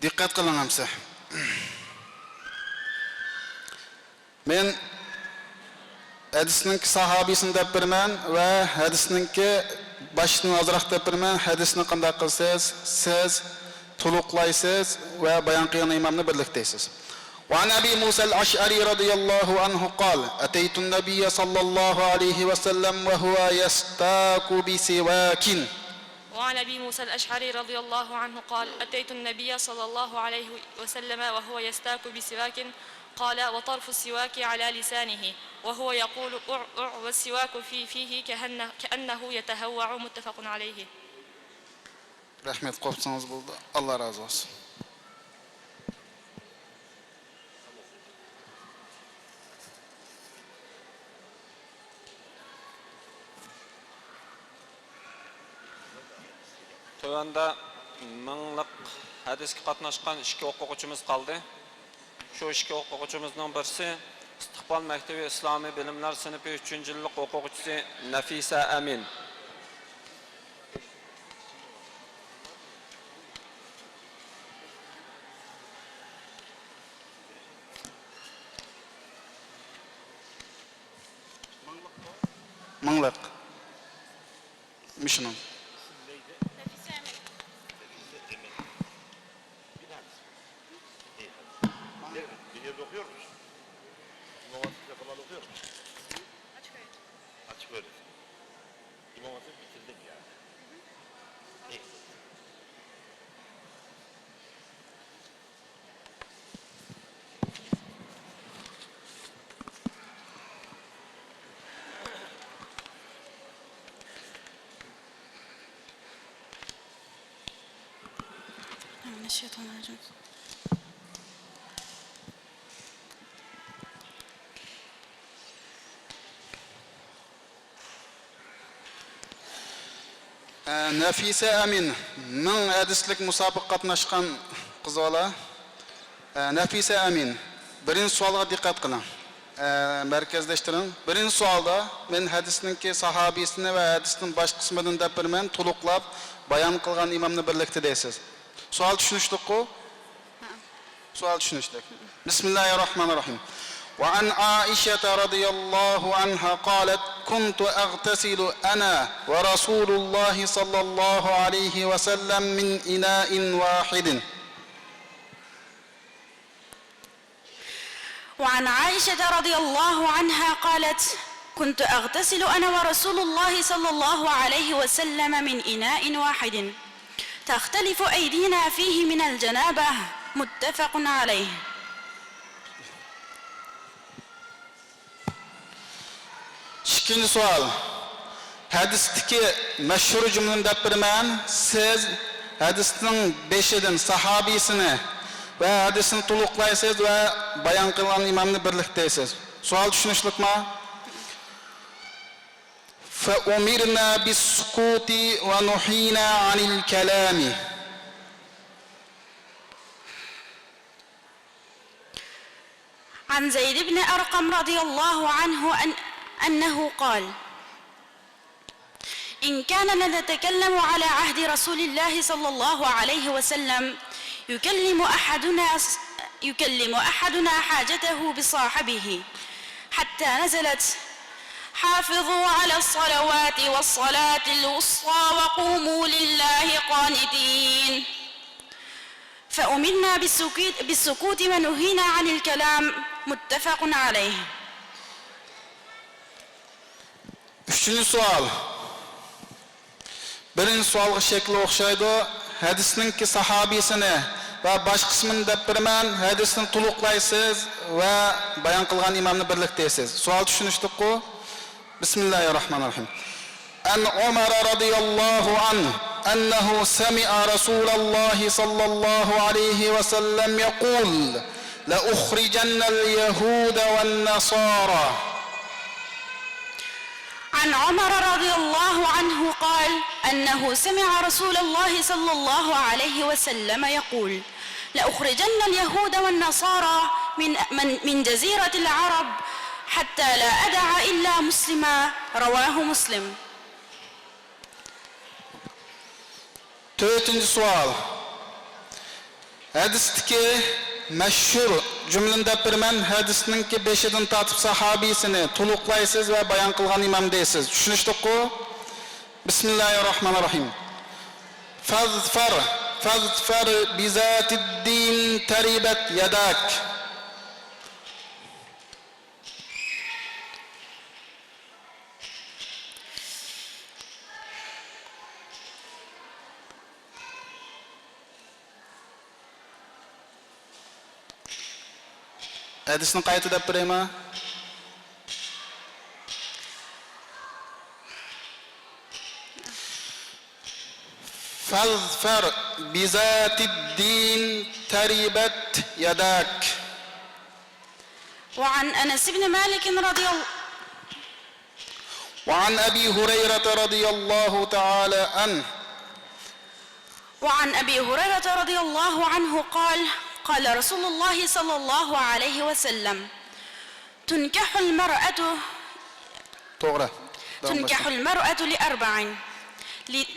Speaker 3: Dikkat kılın hamsa. Men hadisning sahabisini deb beraman va hadisningki başını azroq deb beraman. Hadisni qanday qilsangiz siz to'liqlaysiz va bayon qilgan imomni birliktaysiz. وعن أبي موسى الأشعري رضي الله عنه قال أتيت النبي صلى الله عليه وسلم وهو يستاك بسواك.
Speaker 11: وعن أبي موسى الأشعري رضي الله عنه قال أتيت النبي صلى الله عليه وسلم وهو يستاك بسواك قال وطرف السواك على لسانه وهو يقول أع أع والسواك في فيه كأنه يتهوع متفق عليه.
Speaker 3: Rahmet qopsanız buldu. Allah razı olsun.
Speaker 2: Tövəndə minlik hadisga qatnaşqan 2 o'quvchimiz qoldi. Shu 2 o'quvchimizning birisi İstiqbal Maktabi İslami Bilimler sınıfı 3. yıllık o'quvchisi Nafisa Amin.
Speaker 3: Minlik. Mişinin.
Speaker 9: Bir yerde okuyor musun? İmam Hatip'te falan okuyor musun? Açık öğretim. İmam Hatip bitirdik yani. İyi.
Speaker 10: Mineşşeytanirracim.
Speaker 3: Nafisa Amin min hadislik musobaqa qatnashgan qiz bola. Nafisa Amin birinchi savolga diqqat qiling. Markazlashtiring. Birinchi savolda men hadisningki sahobisini va hadisning bosh qismidan deb beraman, to'liqlab bayon qilgan imomni birlikda deysiz. Savol tushunishlik-ku? Savol tushunishlik. Bismillahirrohmanirrohim. وعن عائشة رضي الله عنها قالت كنت أغتسل أنا ورسول الله صلى الله عليه وسلم من إناء واحد.
Speaker 10: وعن عائشة رضي الله عنها قالت كنت أغتسل أنا ورسول الله صلى الله عليه وسلم من إناء واحد تختلف أيدينا فيه من الجنابة متفق عليه.
Speaker 3: İkinci sual. Hadistiki meşhur cümleni dep beraman. Siz hadisning 5'idan sahabisini ve hadisini to'liqlaysiz ve bayon qilgan imomni birlikdaysiz. Sual tushunishlikmi? Fa umirna bis-sukuti ve nuhina anil kalami.
Speaker 10: عن زيد بن أرقم رضي الله عنه أنه قال إن كان نتكلم على عهد رسول الله صلى الله عليه وسلم يكلم أحدنا حاجته بصاحبه حتى نزلت حافظوا على الصلوات والصلاة الوسطى وقوموا لله قانتين فأمرنا بالسكوت ونهينا عن الكلام متفق عليه.
Speaker 3: Üçüncü sual. Birinci sualga şekli o'xshaydi. Hadisningki sahobisini va bosh qismini deb beraman, hadisni to'liqlaysiz va bayon qilgan imomni birlikdaysiz. Savol tushunishdik-ku? Bismillahirrohmanirrohim. An Umar radhiyallohu anhu annahu sami'a Rasululloh sallallohu alayhi va sallam yaqul la ukhrijanna al-yahuda wan-nasara.
Speaker 10: عن عمر رضي الله عنه قال أنه سمع رسول الله صلى الله عليه وسلم يقول لأخرجن اليهود والنصارى من جزيرة العرب حتى لا أدع إلا مسلما رواه مسلم.
Speaker 3: Dördüncü sual. hadisdagi mashhur jumlani deb beraman. Hadisninki 5-dan tortib sahobisini to'liqlaysiz va bayon qilgan imom deysiz. Tushunishdi-ku? Bismillahirrohmanirrohim. Fazfar bizatid din taribat yadak. Hadisni qayta deb beraymi? Fazfar bizatid din taribat yadak.
Speaker 12: وعن أنس بن مالك رضي الله
Speaker 3: وعن أبي هريرة رضي الله تعالى عنه
Speaker 12: وعن أبي هريرة رضي الله عنه قال قال رسول الله صلى الله عليه وسلم تنكح المرأة لأربع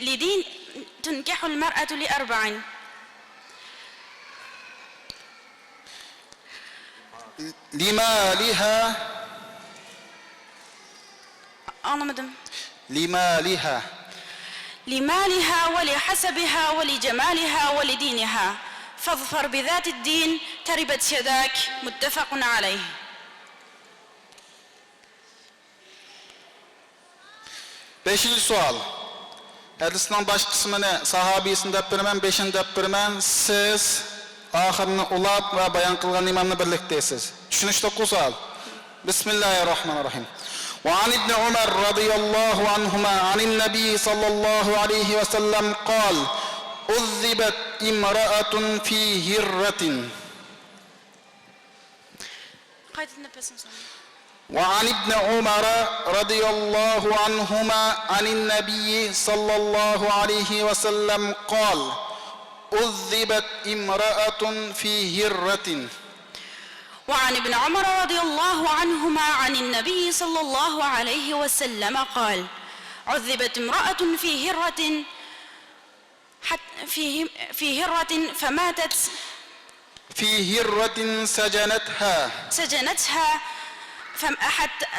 Speaker 12: لدين تنكح المرأة لأربع لمالها ولحسبها ولجمالها ولدينها فاظفر بذات الدين تربت يداك متفق عليه.
Speaker 3: Beşinci sual. Hadisning baş qismini sahabiysin deb beraman, 5-ni deb beraman. Siz oxirini ulab va bayon qilgan imomni birlikdasiz. Tushunishdi-ku sual? Bismillahirrohmanirrohim. وعن ابن عمر رضي الله عنهما عن النبي صلى الله عليه وسلم قال عذبت امرأة في هرة. وعن ابن عمر رضي الله عنهما عن النبي صلى الله عليه وسلم قال عذبت امرأة في هرة.
Speaker 12: وعن ابن عمر رضي الله عنهما عن النبي صلى الله عليه وسلم قال عذبت امرأة في هرة فماتت
Speaker 3: في هرة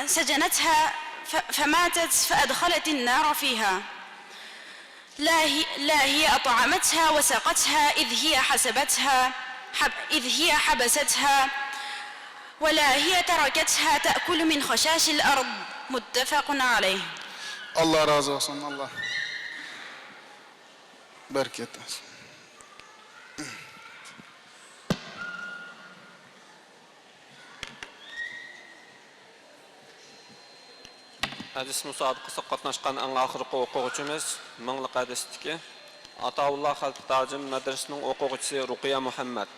Speaker 12: سجنتها فماتت فأدخلت النار فيها لا هي أطعمتها وسقتها إذ هي حبستها ولا هي تركتها تأكل من خشاش الأرض متفق عليه.
Speaker 3: الله razı olsun. Allah bereket versin.
Speaker 2: Hadis musobaqasida qatnashgan eng oxirgi o'quvchimiz minglik hadisdagi Ataulloh Xalq Ta'zim madrasasining o'quvchisi Ruqiya Muhammad.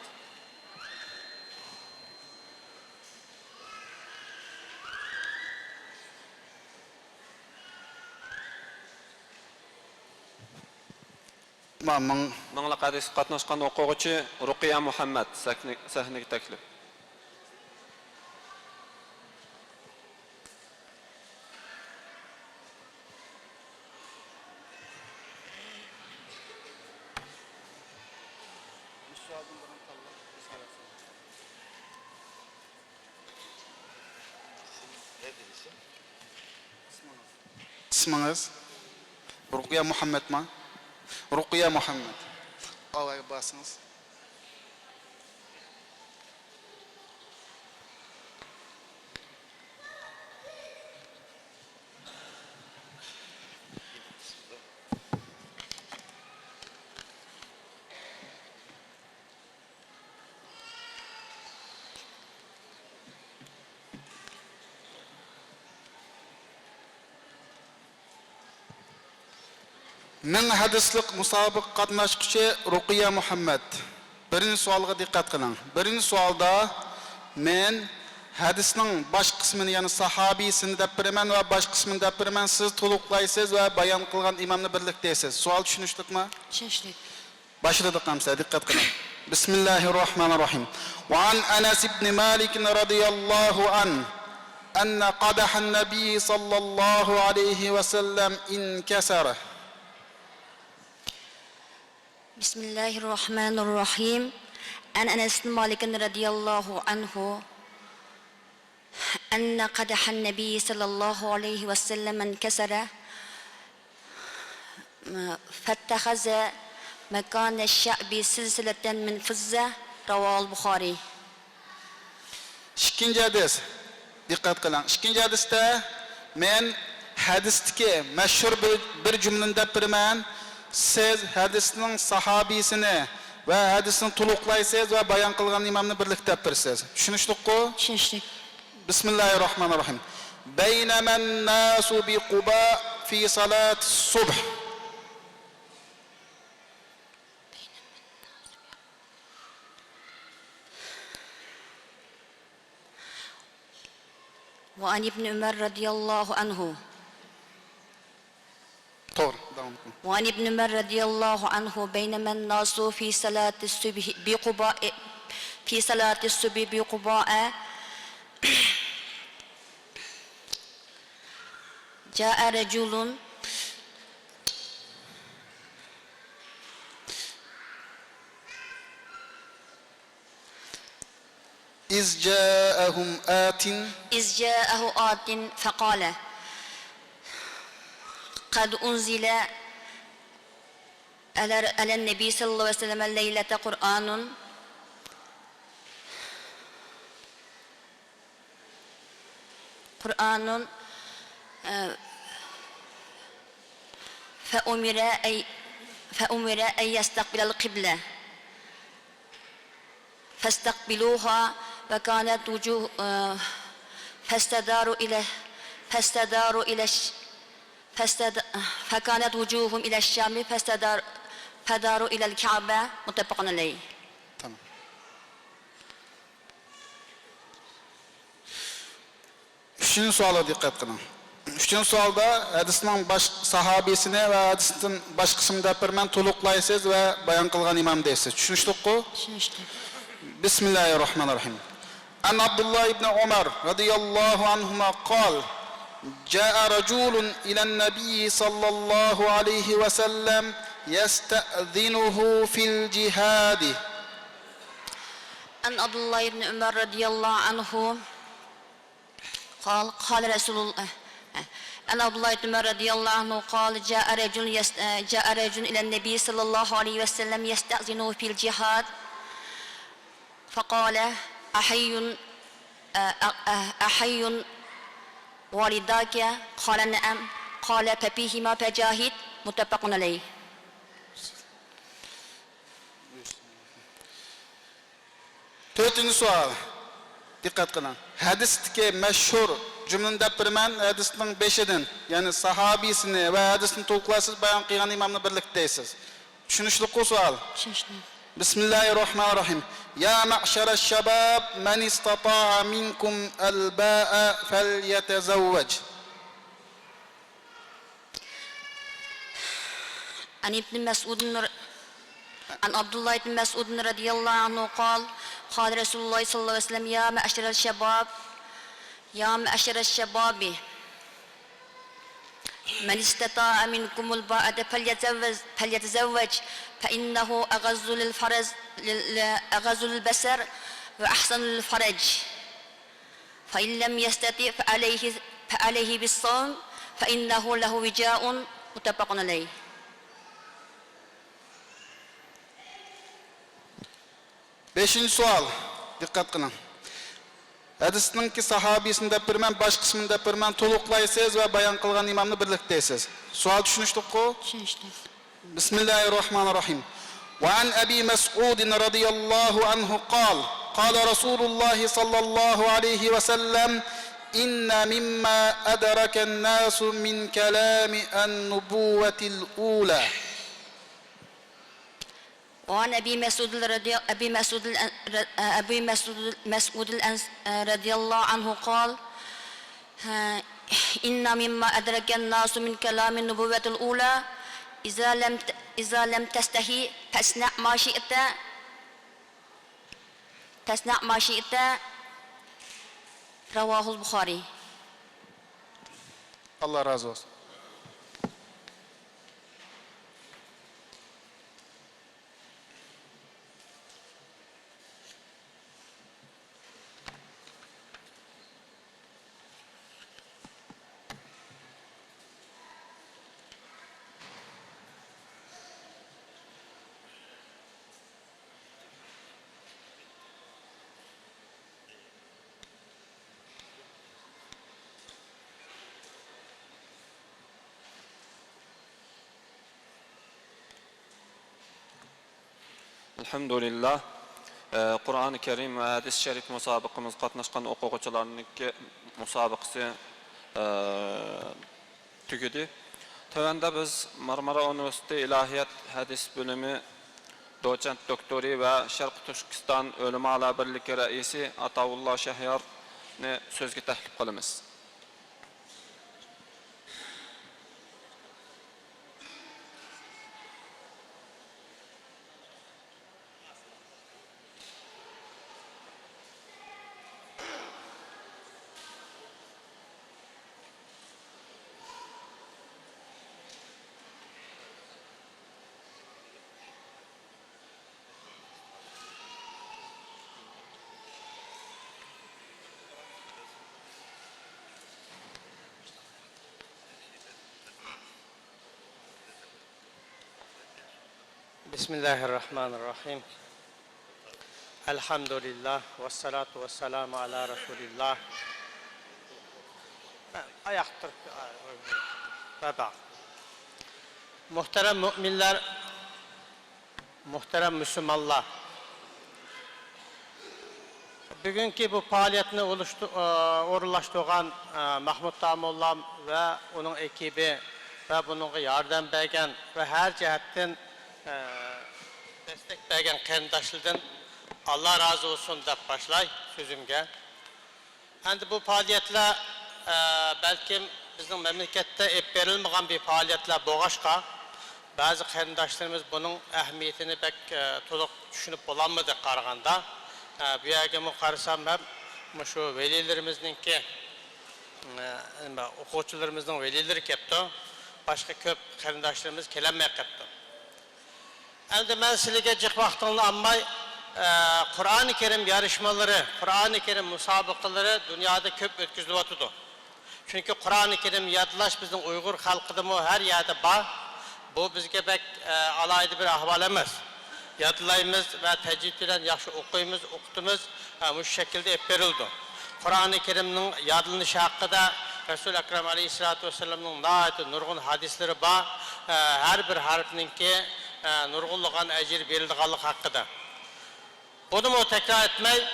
Speaker 2: Minglik hadisda qatnashgan o'quvchi Ruqiya Muhammad sahnaga taklif.
Speaker 3: İsminiz? Ruqiya Muhammad mı? Ruqiya Muhammad. Allah'a basınız. Min hadislik musobaqa qatnashquchi Ruqiya Muhammad. Birinchi savolga diqqat qiling. Birinchi savolda men hadisning bosh qismini, ya'ni sahobiyisini deb beraman va bosh qismini deb beraman. Siz to'liqlaysiz va bayon qilgan imomni birlikdasiz. Savol tushunishdikmi?
Speaker 12: Tushunishdik.
Speaker 3: Başladık hamsa, dikkat qilin. Bismillahirrahmanirrahim. Wa an Anas ibn Malik radhiyallahu an anna qadaha an-nabiy sallallahu alayhi wa sallam inkasara.
Speaker 10: بسم الله الرحمن الرحيم عن أنس بن مالك رضي الله عنه أن قدح النبي صلى الله عليه وسلم انكسر فاتخذ مكان الشعب سلسلة من فضة رواه البخاري.
Speaker 3: İkinci hadis. Dikkat kılın. İkinci hadiste men hadisteki meşhur bir cümleni dep biraman. Siz hadisning sahabisini ve hadisini tuluqlaysiz ve bayan kılgan imamni birlikte dep birsiz. Tushunishlikku?
Speaker 10: Tushunishlik.
Speaker 3: Bismillahirrahmanirrahim. Beynemen nasu bi Quba fi salat subh.
Speaker 10: وعن ابن عمر رضي الله عنه
Speaker 3: Doğru. Devam edin.
Speaker 10: وعن ابن عمر رضي الله عنه بينما الناس في صلاة الصبح بقباء جاء رجل
Speaker 3: إذ جاءهم
Speaker 10: آت فقال قد أنزل على النبي صلى الله عليه وسلم الليلة قرآن فأمر أن يستقبل القبلة فاستقبلوها وكانت وجوه فكانت وجوههم إلى الشام فداروا إلى الكعبة متفق عليه.
Speaker 3: Tamam. Üçüncü suala dikkat kılın. Üçüncü sualda hadisning baş sahabisini ve hadisin baş kısmını dep birman tuluqlaysiz ve bayan kılgan imam deysiz. Tushunishlikku?
Speaker 10: Tushunishlik.
Speaker 3: Bismillahirrahmanirrahim. An Abdullah ibn Umar radıyallahu anhuma قال جاء رجل إلى النبي صلى الله عليه وسلم يستأذنه في الجهاد.
Speaker 10: عن عبد الله بن عمر رضي الله عنه قال رسول الله عن عبد الله بن عمر رضي الله عنه قال جاء رجل إلى النبي صلى الله عليه وسلم يستأذنه في الجهاد فقال أحي والداك قال نعم قال ففيهما فجاهد متفق عليه.
Speaker 3: Dördüncü sual. Dikkat kılın. Hadisteki meşhur cümleni dep birman hadisning 5'idan, yani sahabisini ve hadisini tuluqlaysiz bayan qilgan imamni birlikda deysiz. Tushunishlikku sual.
Speaker 10: Tushunishlik.
Speaker 3: Bismillahirrahmanirrahim. Ya ma'shara shabab man istata'a minkum al-ba'a falyatazawwaj.
Speaker 10: عن ابن مسعود عن عبد الله بن مسعود رضي الله عنه قال قال رسول الله صلى الله عليه وسلم يا معشر الشباب من استطاع منكم الباءة فليتزوج فإنه أغض للبصر وأحسن للفرج فإن لم يستطع فعليه بالصوم فإنه له وجاء متفق عليه.
Speaker 3: Beşinci sual. Dikkat kılın. Hadisning ki sahabisini dep birman, baş kısmını dep birman tuluqlaysiz ve bayan kılgan imamni birlikte deysiz. Sual tushunishlikku?
Speaker 10: Tushunishlik.
Speaker 3: Bismillahirrahmanirrahim. وعن أبي مسعود رضي الله عنه قال رسول الله صلى الله عليه وسلم إن مما أدرك الناس من كلام النبوة الأولى.
Speaker 10: وعن أبي مسعود رضي الله عنه قال إن مما أدرك الناس من كلام النبوة الأولى إذا لم تستحي فاصنع ما شئت رواه البخاري.
Speaker 3: Allah razı olsun.
Speaker 2: Elhamdülillah. Kur'an-ı Kerim ve hadis-i şerif musabıqımız qatnaşqan oquvchilarniki musabıqısı tügedi. Tövəndə biz Marmara Üniversitesi İlahiyat Hadis Bölümü doçent doktori ve Şərq Türkistan Ölümü Ala Birliki Reisi Atavullah Şahyar'ni sözgü təklif qılımız.
Speaker 13: Bismillahirrahmanirrahim. Elhamdülillah ve salatu ve selamu ala Resulillah. Ayaktır. Muhterem müminler, muhterem Müslümanlar. Bugünkü bu faaliyetini uğurlaştıran Mahmud Damullah ve onun ekibi ve bunun yardım bergen ve her cihetten destek bergen kendaşlıdan Allah razı olsun da başlay sözümge. Endi bu faaliyetler belki bizim memlekette hep verilmeyen bir faaliyetler boğaşka. Bazı kendaşlarımız bunun ehemmiyetini pek toluk düşünüp bulamadı qaraganda. Bu yerge qarasam hep şu velilerimizninki okuçularımızın velileri kepti. Başka köp kendaşlarımız kelenmeye kepti. Endi ben sizge cık vaxtını almay Kur'an-ı Kerim yarışmaları, Kur'an-ı Kerim musabıqaları dünyada köp ötküzülüyordu. Çünkü Kur'an-ı Kerim yadlaş bizim Uygur halkıda mı her yerde var. Bu bizge pek alaydı bir ahval emas. Yadlayımız ve tecvid bilen yaxşı okuyumuz, okutumuz bu şekilde hep verildi. Kur'an-ı Kerim'nin yadlanışı hakkında Resul-i Ekrem Aleyhisselatü Vesselam'ın nâhayeti nurgun hadisleri var. Her bir harfininki nurgulluğun ecir verildiğinlik hakkında. Bunu mu tekrar etmey,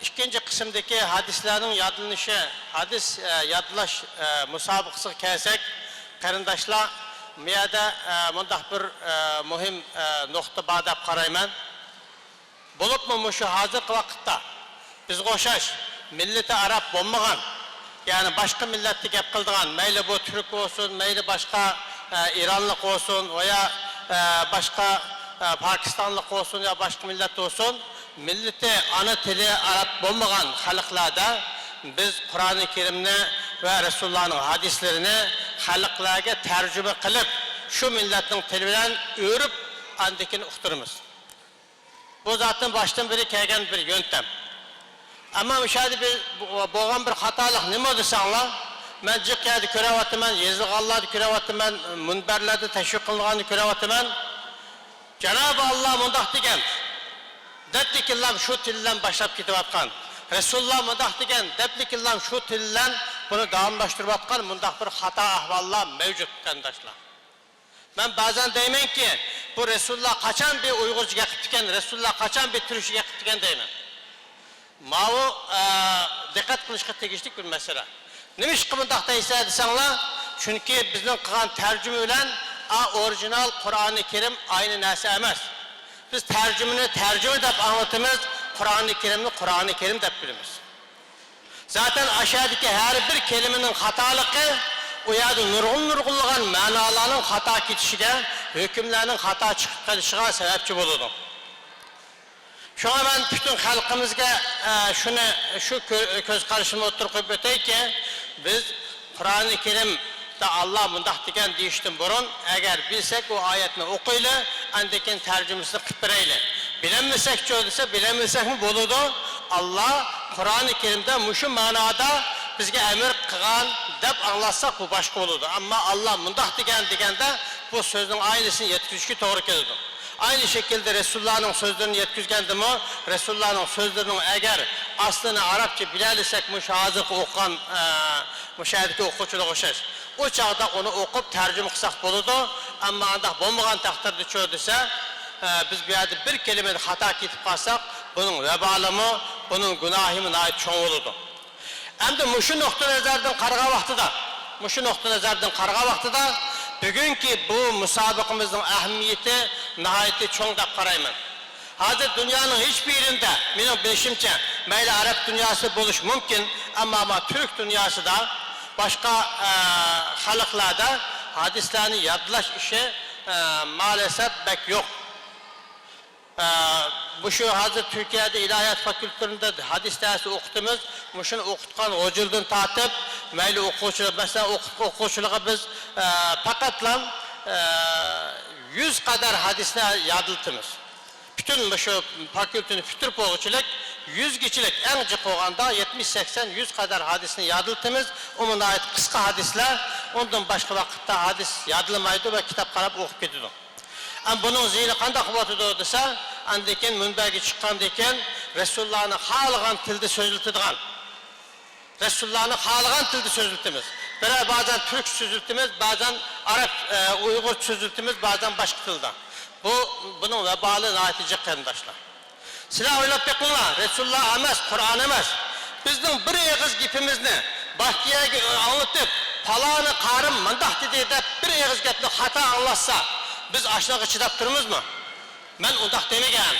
Speaker 13: ikinci kısımdaki hadislerin yadlanışı, hadis yadlaş musabıqsı kelsek, karındaşlar, miyada mundah bir mühim nokta badab qarayman. Bulup mu şu hazır vakitte biz koşaş, milleti Arap olmagan, yani başka milleti gep kıldıgan, meyli bu Türk olsun, meyli başka İranlık olsun veya başka Pakistanlık olsun ya başka millet olsun, milleti ana tili Arap olmagan halıklarda biz Kur'an-ı Kerim'ni ve Resulullah'ın hadislerini halıklarga tercüme kılıp şu milletin tilinden öğürüp andikini uqturumuz. Bu zaten baştan beri kelgen bir yöntem. Ama müşahede bir boğan bir hatalık ne mi oldu sanla? Ben cık yerde körevatımen, Yezilgallar'da körevatımen, münberlerde teşvik kılınğanı körevatımen. Cenab-ı Allah mundak degen, depli killam şu tilden başlap gidip atkan. Resulullah mundak degen, depli killam şu tilden bunu devamlaştırıp atkan, mundak bir hata ahvallar mevcut kardeşler. Ben bazen deymen ki, bu Resulullah kaçan bir Uygurcu yakıptiken, Resulullah kaçan bir Türkçü yakıptiken deymen. Mavu dikkat kılışka tegişlik bir mesele. Nimiş ki mundak deyse desenler? Çünkü bizim kılan tercüme ulan, orijinal Kur'an-ı Kerim aynı nesi emez. Biz tercümünü tercüme edip anlatımız, Kur'an-ı Kerim'ni Kur'an-ı Kerim edip bilimiz. Zaten aşağıdaki her bir kelimenin hatalığı, o yerde nurgulluğun manalarının hata gitişine, hükümlerinin hata çıkıp kalışına sebepçi bulundum. Şu an ben bütün halkımızga şu göz karşıma oturup ötey ki, biz Kur'an-ı Kerim'de Allah mundak degen deyiştin burun, eğer bilsek o ayetini okuyla, andikin tercümesini kıpırayla. Bilemesek çöldüse, bilemesek mi buludu? Allah Kur'an-ı Kerim'de muşu manada bizge emir kılan dep anlatsak bu başka olurdu. Ama Allah mundak degende bu sözün aynısını yetkizişki doğru kelidir. Aynı şekilde Resulullah'ın sözlerini yetkizgendi mi? Resulullah'ın sözlerinin eğer aslını Arapça bilelisek müşahazık okuyan, müşahedeki okuçuluk oşar. O çağda onu okup tercüme kısak buludu. Ama andak bulmagan takdirde çöldüse, biz bu yerde bir kelime hata ketip kalsak, bunun vebalımı, bunun günahımı ait çoğu olurdu. Hem de muşu nokta nazardan karga vaxtıda, bugünkü bu müsabıkımızın ahemmiyeti nihayeti çoğun da qarayman. Hazır dünyanın hiçbir yerinde, benim bilişimçe, meyli Arap dünyası buluş mümkün, ama Türk dünyası da, başka halıklarda hadislerini yadlaş işi maalesef pek yok. Bu şu hazır Türkiye'de ilahiyat fakültelerinde hadis dersi okuduğumuz, bu şunu okutkan hoculuğunu tartıp, meyli okuyucular, mesela okuyuculuğa biz fakatla 100 kadar hadisler yadıltımız. Bütün bu şu fakültenin fütür boğuculuk, 100 kişilik en cık olanda 70-80-100 kadar hadisini yadıltımız. Ona ait kısa hadisler, ondan başka vakitte hadis yadılmaydı ve kitap karab okup gidiyordu. Ama bunun zihni qanday qıvatıda odisa, andeken münberge çıqqandeken Resulullah'ın halıgan tilde sözültüdüğün. Resulullah'ın halıgan tilde sözültümüz. Bazen Türk sözültümüz, bazen Arap, Uygur sözültümüz, bazen başka tilde. Bunun vebalı natice qarindaşlar. Silah oylap bakınlar, Resulullah emas, Kur'an emas. Bizden bir eğiz gipimizni Bakıya anlatıp, falanı karım mındak dedi de bir eğiz gipni hata anlatsa, biz aşağı çıdap durmuz mu? Ben ondak demegen,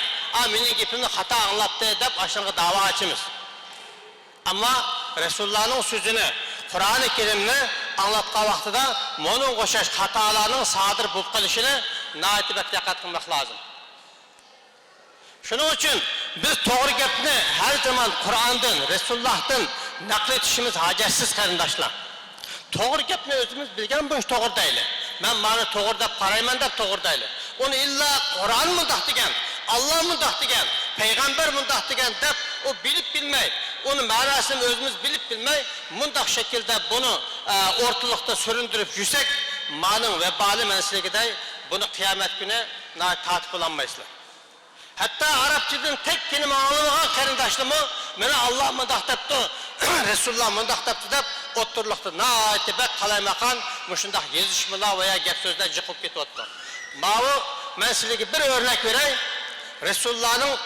Speaker 13: menin gipimni hata anlattı edip aşağı dava açımız. Ama Resulullah'ın sözünü, Kur'an-ı Kerim'ni anlatqa vaxtıda onun koşaş hatalarının sadır bulup kalışını nahayeti bek dikkat kılmak lazım. Şunun için biz doğru gepni her zaman Kur'an'dan, Resulullah'tan nakletişimiz hacetsiz qarindaşlar. Doğru gepni özümüz bilgen bu iş doğru değil. Ben bana doğru dep qarayman dep doğru değil. Onu illa Kur'an mındak degen, Allah mındak degen, Peygamber mındak degen dep o bilip bilmey, onun manasını özümüz bilip bilmey, mındak şekilde bunu ortalıkta süründürüp yüksek manın ve bali mensiligide bunu kıyamet günü tatip olanmayızlar. Hatta Arapçıdan tek kelime anlamayan qarindaşlımı mene Allah mındak depti, Resulullah mındak depti dep oturlukta nahayeti bek kalaymakan muşundak yazışmalar veya gep sözler çıkıp getiyottu. Mavu mensiligi bir örnek vereyim. Resulullah'ın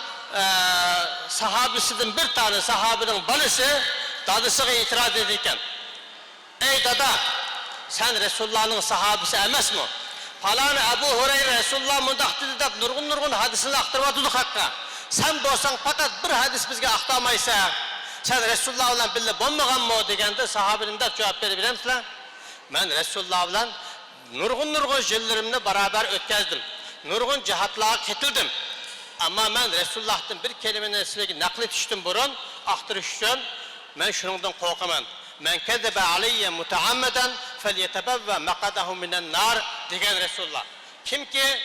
Speaker 13: sahabisinden bir tane sahabinin balisi dadısına itiraz edirken, ey dada, sen Resulullah'ın sahabisi emes mi? Falan Ebu Hureyre Resulullah mındak dedi de nurgun hadisini aktırmadığı hakka. Sen bolsan fakat bir hadis bizge aktamaysa, sen Resulullah'la birle bulmagan mı degende sahabinin de cevap verebilir misiniz? Ben Resulullah'la nurgun jillerimni beraber ötkezdim. Nurgun cihatlığa ketildim. Ama ben Resulullah'tan bir kelimenin sizlegi nakletiştim burun, aktırıştım. Ben şunundan korkaman. Men kezebe aleyye muteammeden felyetebevve mekadahu minen nar degen Resulullah. Kim ki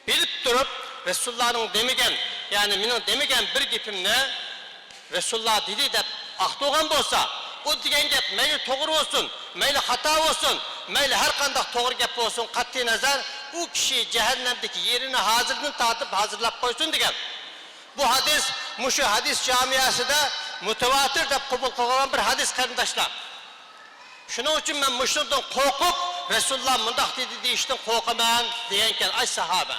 Speaker 13: bilip durup Resulullah'ın demigen, yani minin demigen bir gipimne Resulullah dedi de ahtoğan bolsa, o digen gep meyli doğru olsun, meyli hata olsun, meyli her kandak doğru gep olsun, kat'i nazar, o kişi cehennemdeki yerini hazırını tatıp hazırlap koysun degen. Bu hadis, muşu hadis camiası da mütevatir de kabul kılan bir hadis qarindaşlar. Şunun için ben muşundan korkup Resulullah mındak dedi deyişten korkaman diyenken ay sahabe.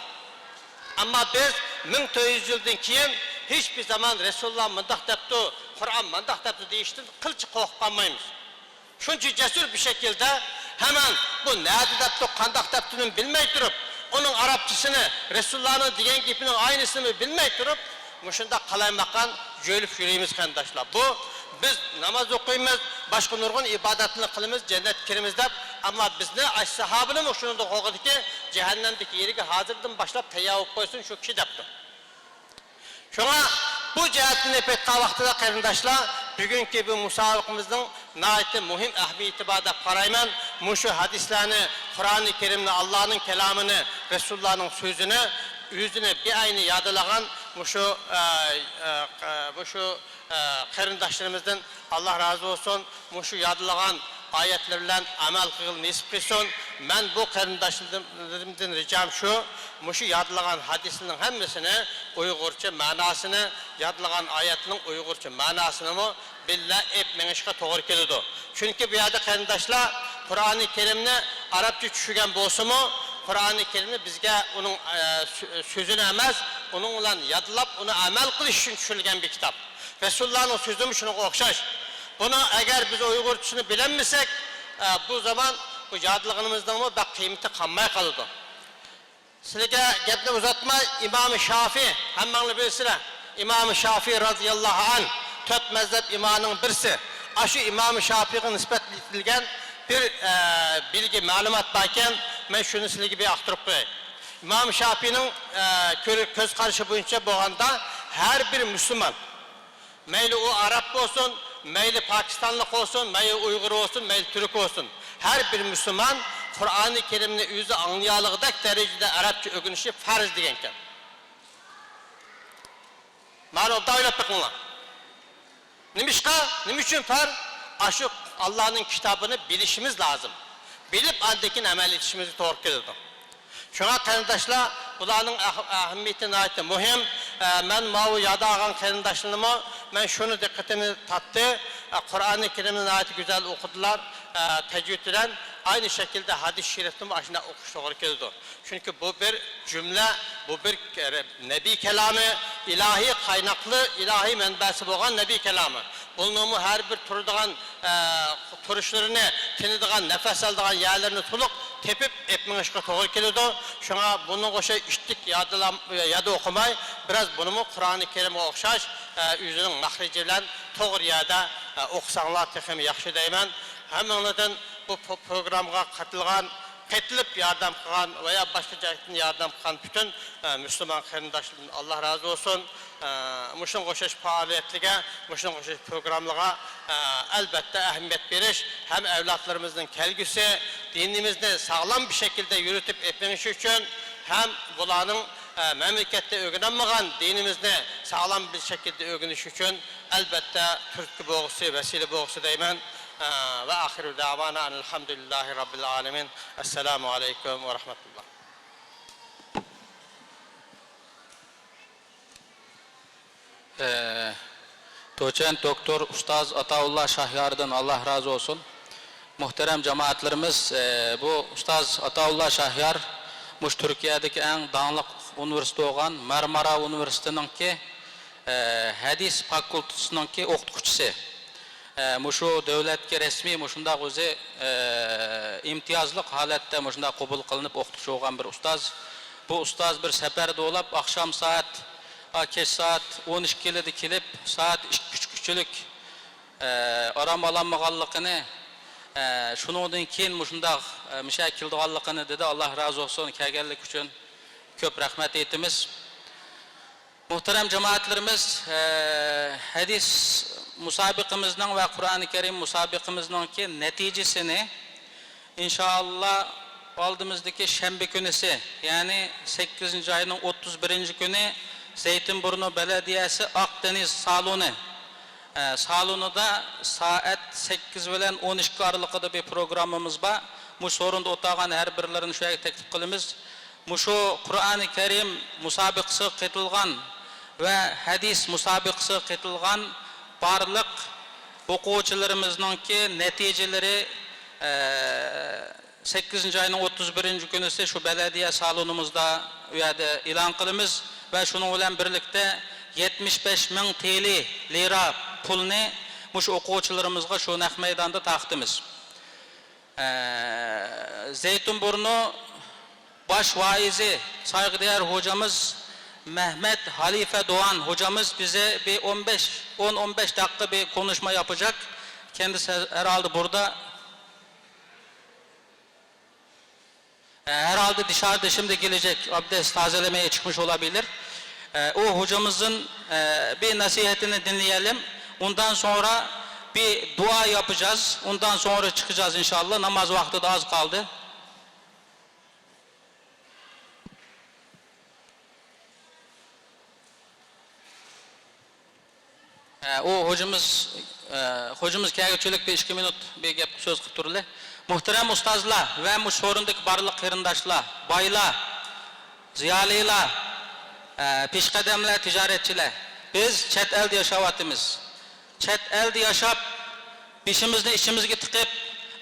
Speaker 13: Ama biz 1400 yıldan keyin hiçbir zaman Resulullah mındak depti, Kur'an mındak depti deyişten kılçı korkmamayız. Şunca cesur bir şekilde hemen bu nerede depti, kandak deptinin bilmey durup, onun Arapçısını, Resulullah'ın diyen gibinin aynısını bilmey durup, muşunda kalaymakan jölüp yüreğimiz kandaşlar. Bu biz namaz okuyumuz, başka nurgun ibadetini kılımız, cennet kirimiz dep, ama biz ne ay sahabını mı şunu da okudu ki cehennemdeki yeri hazırdan başlap teyyavuk koysun şu kişi depti. Şuna bu cihetin epekka vaxtıda qarindaşlar, bugünkü bu musabıkımızın nahayeti muhim ahmi itibada qarayman, muşu hadislerini, Kur'an-ı Kerim'ni, Allah'ın kelamını, Resulullah'ın sözünü, yüzünü bir aynı yadılağan bu şu qarindaşlarımızdan Allah razı olsun, bu şu yadılağan ayetlerle amel kıl nisip kılsın. Ben bu qarindaşlarımdan ricam şu, bu şu yadılağan hadisinin hemmisini Uygurca manasını, yadılağan ayetinin Uygurca manasını mı billah etmenişke doğru kelidi. Çünkü bu yada qarindaşlar Kur'an-ı Kerim'ni Arapça düşügen bolsa mu, Kur'an-ı Kerim'i bizge onun sözünü emez, onun ulan yadılap, onu amel kılış için düşürülgen bir kitap. Resulullah'ın sözümü şuna okşaş. Bunu eğer biz Uygurçasını bilemesek, bu zaman bu yadılığımızdan mı bak kıymeti kalmaya kalırdı. Sizlere gepni uzatmay, İmam-ı Şafii, hemen birisine, İmam-ı Şafii radıyallahu anh, tört mezhep imamının birisi, aşı İmam-ı Şafii'ye nispet edilen bir bilgi, malumat varken, ben şunu sizlere bir aktarıp koyayım. İmam-ı Şafii'nin göz karşı boyunca boğanda her bir Müslüman, meyli o Arap olsun, meyli Pakistanlık olsun, meyli Uygur olsun, meyli Türk olsun, her bir Müslüman Kur'an-ı Kerim'ni yüzü anlayalıqdak derecede Arapça öğrenişi farz degenken. Malum da öyle bakınlar. Nime için farz? Aşı Allah'ın kitabını bilişimiz lazım. Bilip andakin amel etişimizi doğru kıldı. Şuna kardeşler, bunların ahemmiyetine ait mühim. Ben mavu yada ağan kardeşlerime, ben şunu dikkatimi tattı. Kur'an-ı Kerim'in ayeti güzel okudular, tecvid eden. Aynı şekilde hadis-i şerifin başına okuş doğru kıldı. Çünkü bu bir cümle, bu bir nebi kelamı, ilahi kaynaklı, ilahi menbesi olan nebi kelamı. Bunun her bir turduğun turuşlarını, tindiğin, nefes aldığın yerlerini tulup, tepip etmenişke doğru kıldı. Şuna bunun koşu iştik yadı okumay, biraz bunu Kur'an-ı Kerim'e okşaş, yüzünün mahriciyle doğru yada okusanlar tekimi yakşı deymen. Hemen bu programga katılgan, ketilip yardım kılan veya başka cahittin yardım kılan bütün Müslüman kardeşlerim Allah razı olsun. Muşun koşuş faaliyetlige, muşun koşuş programlığa elbette ehemmiyet veriş, hem evlatlarımızın kelgisi, dinimizni sağlam bir şekilde yürütüp etmemiz için, hem bulanın memlekette öğrenmeyen dinimizni sağlam bir şekilde öğreniş için elbette Türk boğusu, vesile boğusu deymen. Ve ahiru davana elhamdülillahi rabbil alemin. Esselamu aleyküm ve rahmetullah.
Speaker 14: Doçent Doktor Ustaz Ataullah Şahyar'dan Allah razı olsun. Muhterem cemaatlerimiz, bu Ustaz Ataullah Şahyar, muş Türkiye'deki en dağınlık üniversite olan Marmara Üniversitesi'nin ki hadis fakültesinin ki okutkucusu. Muşu devletke resmi muşunda güzel imtiyazlık halette muşunda kabul kılınıp okutucu olan bir ustaz. Bu ustaz bir seferde olup akşam saat keç saat 12'de kilip saat küçükçülük aramalanmaganlıkını şunun keyin muşunda müşakildiganlıkını dedi. Allah razı olsun kelgenlik için köp rahmet etimiz. Muhterem cemaatlerimiz, hadis musabıkımızdan ve Kur'an-ı Kerim musabıkımızdan ki neticesini inşallah aldığımızdaki şembe günüsü, yani 8. ayının 31. günü Zeytinburnu Belediyesi Akdeniz salonu salonunda saat 8 ile 12 aralıkta bir programımız var. Bu sorunda otağın her birlerini şöyle teklif kılımız. Muşu Kur'an-ı Kerim musabıkısı kıtılgan ve hadis musabıkısı kıtılgan barlık okuwçılarımızın ki neticeleri 8. ayının 31. günü şu belediye salonumuzda ilan kılımız ve şunun bilen birlikte 75.000 TL lira pulni muş okuwçılarımızga şu naq meydanda taqdimiz. Zeytinburnu baş vaizi saygıdeğer hocamız Mehmet Halife Doğan hocamız bize bir 10-15 dakika bir konuşma yapacak. Kendisi herhalde burada. Herhalde dışarıda şimdi gelecek, abdest tazelemeye çıkmış olabilir. O hocamızın bir nasihatini dinleyelim. Ondan sonra bir dua yapacağız. Ondan sonra çıkacağız inşallah. Namaz vakti de az kaldı. O hocamız kâgıçılık bir 2 minut bir gep söz kıtırlı. Muhterem ustazlar ve bu sorundaki barlık kırındaşlar, baylar, ziyaliler, pişkademler, ticaretçiler. Biz çet elde yaşavatımız. Çet elde yaşap, işimizni içimizge tıkıp,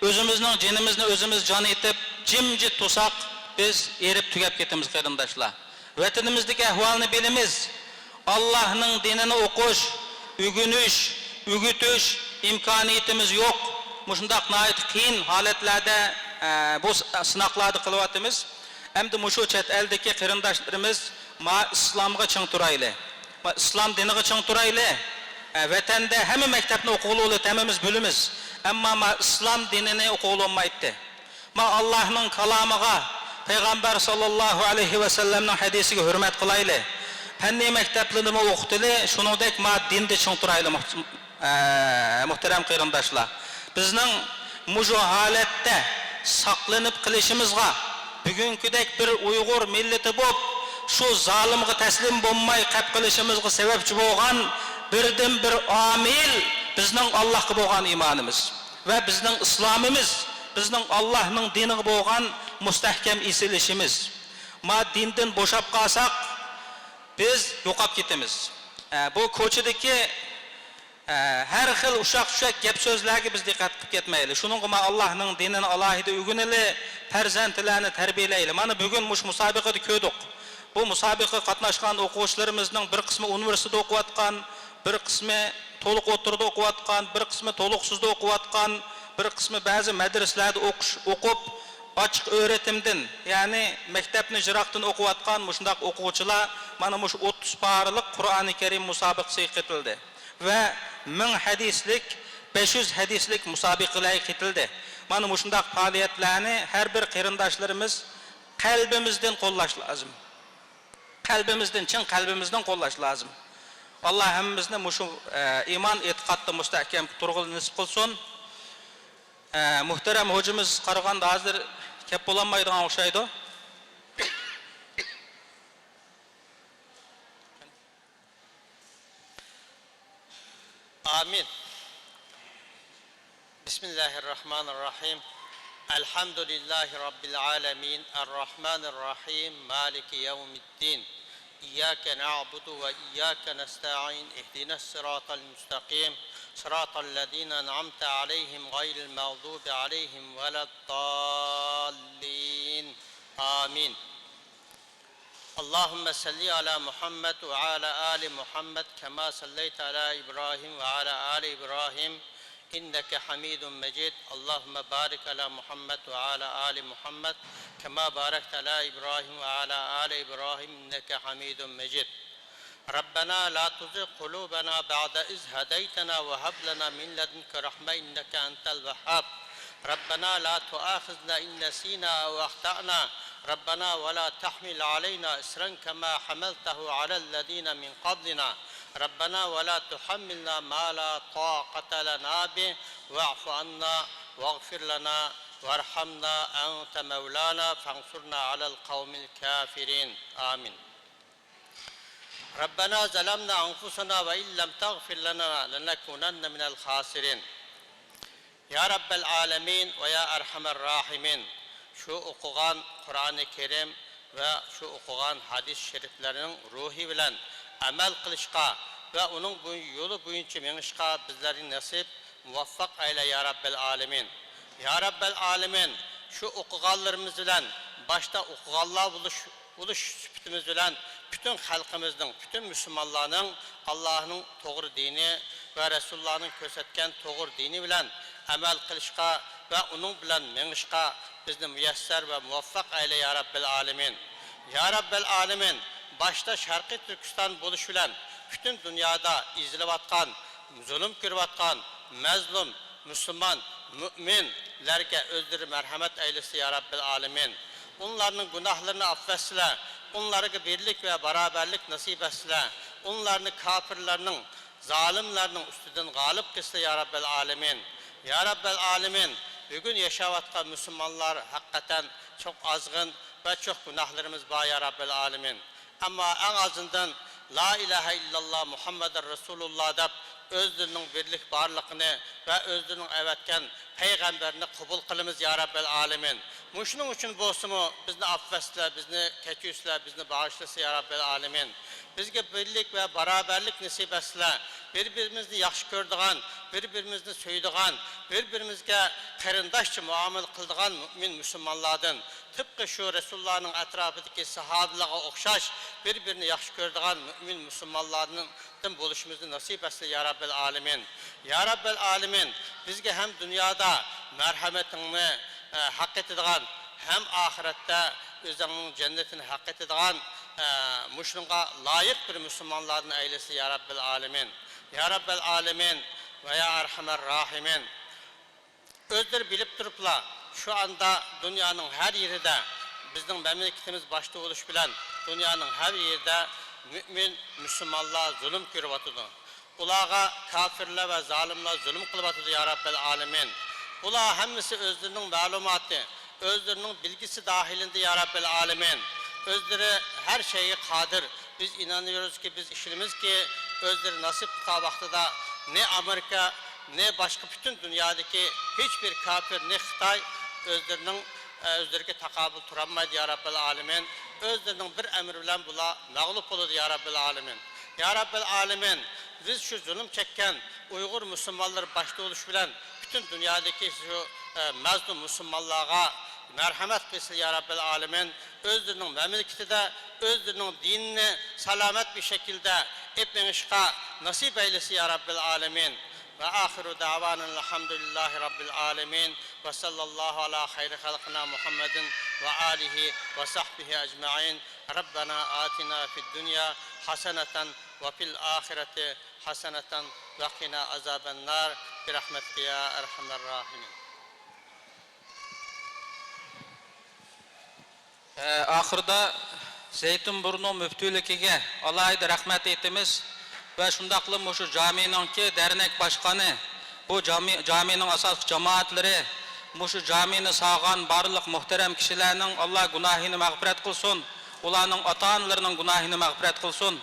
Speaker 14: özümüzün cinimizni özümüz canı itip, cimcit tusak, biz erip tügep ketimiz qarindaşlar. Vatanimizdeki ahvalını bilimiz. Allah'ın dinini okuş, ügünüş, ügütüş imkaniyetimiz yok. Muşundaq nayet qiyin halatlerde bu sınaqlardı qılıvatımız. Hem de muşu çet eldeki qarindaşlarımız ma İslam'a çıng turaylı. Ma İslam diniga çıng turaylı. Vatanda hamma maktabni o'quvli tamamiz bilimiz. Ammo ma İslam dinini o'quvli olmaydi. Ma Allah'ın kalamiga, Peygamber sallallahu aleyhi ve sellem'nin hadisiga hürmet qilayli. Fanni maktablarni o'qitili, shuningdek ma dinni çıng turaylı muhterem qarindaşlar. Bizning muşu halatda saqlanib qilishimizga bugünküdek bir Uyg'ur milleti bo'lib, şu zalimga taslim bo'lmay qap qilishimizga sababchi bo'lgan birdan bir amil bizning Allohga bo'lgan iymonimiz va bizning islomimiz, bizning Allohning diniga bo'lgan mustahkam isilishimiz. Ma dindan bo'shab qolsak biz yo'qolib ketamiz. Bu ko'chadagi her xil uşaq gap so'zlarga biz diqqat qilib ketmaylik. Shuningga Allohning dinini alohida o'rganili, farzandlarni tarbiyalaylik. Mana bugun mush musobaqada ko'rdik. Bu musobaqa qatnashgan o'quvchilarimizning bir qismi universitetda o'qiyotgan, bir qismi to'liq o'tirda o'qiyotgan, bir qismi to'liqsizda o'qiyotgan, bir qismi ba'zi madrasalarda o'qib, ochiq o'rgatimdan, ya'ni maktabni jiroqdan o'qiyotgan mushundaq o'quvchilar mana mush 30 parlik Qur'oni Karim musobaqasiga ketildi. Ve 1000 hadislik, 500 hadislik musobaqalarga ketildi. Mana mushundaq faoliyatlarni har bir qarindoshlarimiz qalbimizdan qo'llash lozim. Qalbimizdan, chin qalbimizdan qo'llash lozim. Alloh hammamizni mushu iymon e'tiqodda mustahkam turg'il nisib qilsin. Muhtaram hojimiz qaraganda hozir kep bo'lanmaydigan o'xshaydi.
Speaker 13: Amin. Bismillahirrahmanirrahim. Elhamdülillahi Rabbil alemin. Errahmanirrahim. Maliki yevmiddin. İyyâke na'budu ve iyyâke nesta'in. İhdina sıratal müstakim. Sıratal lezîne en'amte aleyhim gayril mağdubi aleyhim veleddallin. Amin. Allahümme salli ala Muhammed ve ala ali Muhammed kema sallaita ala İbrahim ve ala ali İbrahim inneke hamidun mecid. Allahümme barik ala Muhammed ve ala ali Muhammed kema barakta ala İbrahim ve ala ali İbrahim inneke hamidun mecid. Rabbena la tuzigh qulubana ba'da iz hadaytana ve hab lana min ledunke rahme inneke entel vehhab. Rabbena la tuakhizna in nesina ve akhtana. ربنا ولا تحمل علينا إسرا كما حملته على الذين من قبلنا ربنا ولا تحملنا ما لا طاقة لنا به واعف عنا واغفر لنا وارحمنا أنت مولانا فانصرنا على القوم الكافرين آمين. ربنا ظلمنا أنفسنا وإن لم تغفر لنا لنكونن من الخاسرين. يا رب العالمين ويا أرحم الراحمين. Şu okugan Kur'an-ı Kerim ve şu okugan hadis şeriflerinin ruhi bilen amel kılışka ve onun bu yolu boyunca menişka bizleri nasip muvaffak eyle ya Rabbel Alemin. Ya Rabbel Alemin şu okuganlarımız bilen başta okuganlar buluş süpütümüz bilen bütün halkımızın, bütün Müslümanların Allah'ın doğru dini ve Resulullah'ın kösetken doğru dini bilen amel kılışka ve onun bilen menişka bizni müyesser ve muvaffak eyle ya Rabbel Alemin. Ya Rabbel Alemin, başta Şarkı Türkistan buluş bilen, bütün dünyada izlevatkan, zulüm kırvatkan, mezlum, Müslüman, müminlerge özdürü merhamet eylesi ya Rabbel Alemin. Onların günahlarını affetsile, onlara birlik ve beraberlik nasip etsile, onların kafirlerinin, zalimlerinin üstünden galip kılsın ya Rabbel Alemin. Ya Rabbel Alemin, bugün yaşavatkan Müslümanlar hakikaten çok azgın ve çok günahlarımız var ya Rabbel Alemin. Ama en azından La ilahe illallah Muhammeden Resulullah deyip özlerinin birlik varlığını ve özlerinin evetken peygamberini kabul kılımız ya Rabbel Alemin. Muşunun için bolsumu bizni affetsle, bizni keçüsle, bizni bağışlasın ya Rabbel Alemin. Bizge birlik ve beraberlik nasip etsile, birbirimizni yaxşı gördüğün, birbirimizni söydüğün, bir-birimizge qarindoshcha muomala qiladigan mo'min musulmonlardan, tıpkı şu Resulullah'ın etrafındaki sahabelerine okşaş birbirini yaxşı ko'radigan mo'min musulmonlardan bo'lishimizni nasip etsin ya Rabbel Alemin. Ya Rabbel Alemin, bizge hem dünyada merhametini hak etadigan, hem ahirette özünün cennetini hak etadigan muşunga layık bir musulmonlardan eylesin ya Rabbel Alemin. Ya Rabbel Alemin ve ya Erhamer Rahimin. Özleri bilip durupla şu anda dünyanın her yerinde bizning memleketimiz başta oluş bilen dünyanın her yerinde mümin Müslümanlar zulüm görüyotudu. Ulağa kafirler ve zalimler zulüm kılıyotudu ya Rabbel Alemin. Ular hemmisi özlerinin malumatı, özlerinin bilgisi dahilinde ya Rabbel Alemin. Özleri her şeyi kadir. Biz inanıyoruz ki biz işimiz ki özleri nasip kavakta da ne Amerika ne başka bütün dünyadaki hiçbir kafir ne Xitay özlerine takabül turamaydı ya Rabbel Alemin. Özlerinin bir emir bilen bula mağlup olur ya Rabbel Alemin. Ya Rabbel Alemin, biz şu zulüm çekken Uygur Müslümanlar başta oluş bilen bütün dünyadaki şu mazlum Müslümanlara merhamet kılsın ya Rabbel Alemin. Özlerinin memleketi de özlerinin dinini selamet bir şekilde etmenişka nasip eylesin ya Rabbel Alemin. Ve ahiru davanen elhamdülillahi Rabbil alemin ve sallallahu ala hayri halkına Muhammedin ve alihi ve sahbihi ecma'in. Rabbena atina fid dünya haseneten ve fil ahireti haseneten ve qina azaben nar bi rahmetike ya erhamer rahimin.
Speaker 14: Ahırda Zeytinburnu müftülükiga alayda rahmet etimiz. Ve şundaqlı şu caminin dernek başkanı, bu caminin asas cemaatleri, şu camini sağan barlık muhterem kişilerinin Allah günahını mağfiret kılsın, ulanın ata-analarının günahını mağfiret kılsın.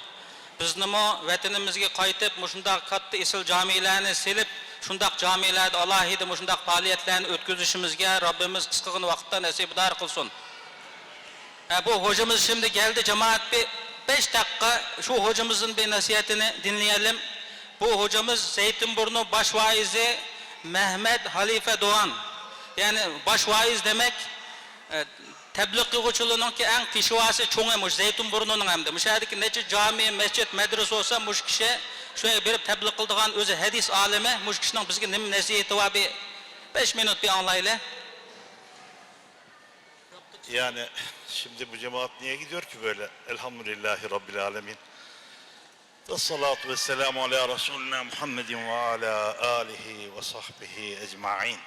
Speaker 14: Biznimi vatanimizga qaytib, şundaq katta isil camilerini silip, şundaq camilerde Allah'ıydı şundaq faaliyetlerini ötküzüşümüzge Rabbimiz kısqın vakitte nasibdar kılsın. Bu hocamız şimdi geldi, cemaat bir 5 dakika şu hocamızın bir nasihatini dinleyelim. Bu hocamız Zeytinburnu başvaizi Mehmet Halife Doğan. Yani başvaiz demek tebliğ kılgıçılığının ki en pişvası çoğuymuş Zeytinburnu'nun hem de. Müşahedeki neçe cami, mescit, medrese olsa muş kişi şöyle bir tebliğ kıldığın özü hadis alemi, muş kişinin bizge nim nasihati var bir 5 minut bir anlayla.
Speaker 9: Yani şimdi bu cemaat niye gidiyor ki böyle? Elhamdülillahi Rabbil alemin. Ve salatu ve selamu ala Resulina Muhammedin ve ala alihi ve sahbihi ecma'in.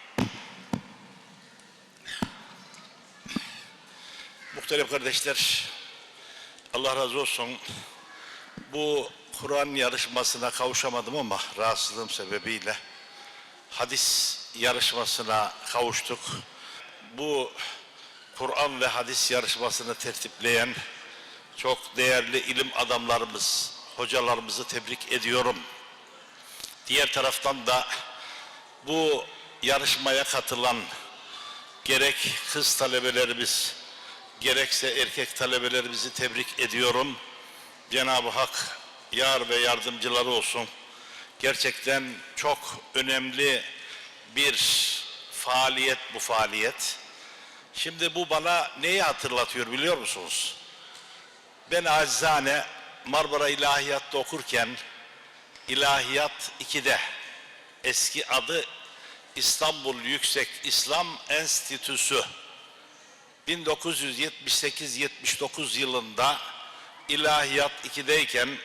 Speaker 9: Muhterem kardeşler, Allah razı olsun. Bu Kur'an yarışmasına kavuşamadım ama rahatsızlığım sebebiyle hadis yarışmasına kavuştuk. Bu Kur'an ve hadis yarışmasını tertipleyen çok değerli ilim adamlarımız, hocalarımızı tebrik ediyorum. Diğer taraftan da bu yarışmaya katılan gerek kız talebelerimiz, gerekse erkek talebelerimizi tebrik ediyorum. Cenab-ı Hak yar ve yardımcıları olsun. Gerçekten çok önemli bir faaliyet bu faaliyet. Şimdi bu bana neyi hatırlatıyor biliyor musunuz? Ben acizane Marmara İlahiyat'ta okurken İlahiyat 2'de eski adı İstanbul Yüksek İslam Enstitüsü 1978-79 yılında İlahiyat 2'deyken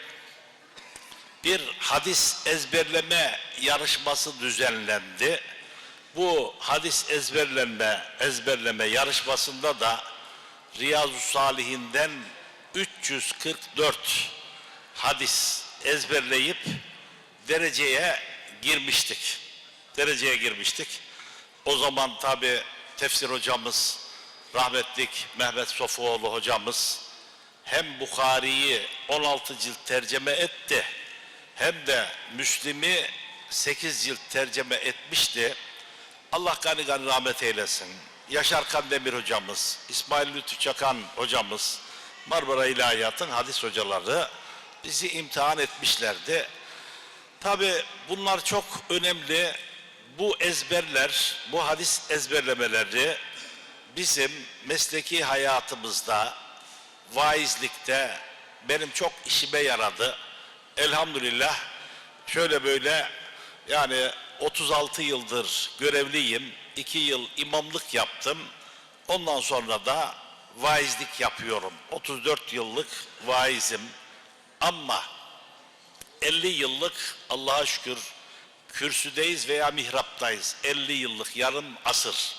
Speaker 9: bir hadis ezberleme yarışması düzenlendi. Bu hadis ezberleme yarışmasında da Riyazu Salihinden 344 hadis ezberleyip dereceye girmiştik. O zaman tabi tefsir hocamız, rahmetlik Mehmet Sofuoğlu hocamız hem Bukhari'yi 16 cilt tercüme etti, hem de Müslim'i 8 cilt tercüme etmişti. Allah gani gani rahmet eylesin. Yaşar Kandemir hocamız, İsmail Lütfü Çakan hocamız, Marmara İlahiyat'ın hadis hocaları bizi imtihan etmişlerdi. Tabi bunlar çok önemli. bu ezberler, bu hadis ezberlemeleri bizim mesleki hayatımızda, vaizlikte benim çok işime yaradı. Elhamdülillah şöyle böyle yani 36 yıldır görevliyim. 2 yıl imamlık yaptım. Ondan sonra da vaizlik yapıyorum. 34 yıllık vaizim. Ama 50 yıllık Allah'a şükür kürsüdeyiz veya mihraptayız. 50 yıllık yarım asır.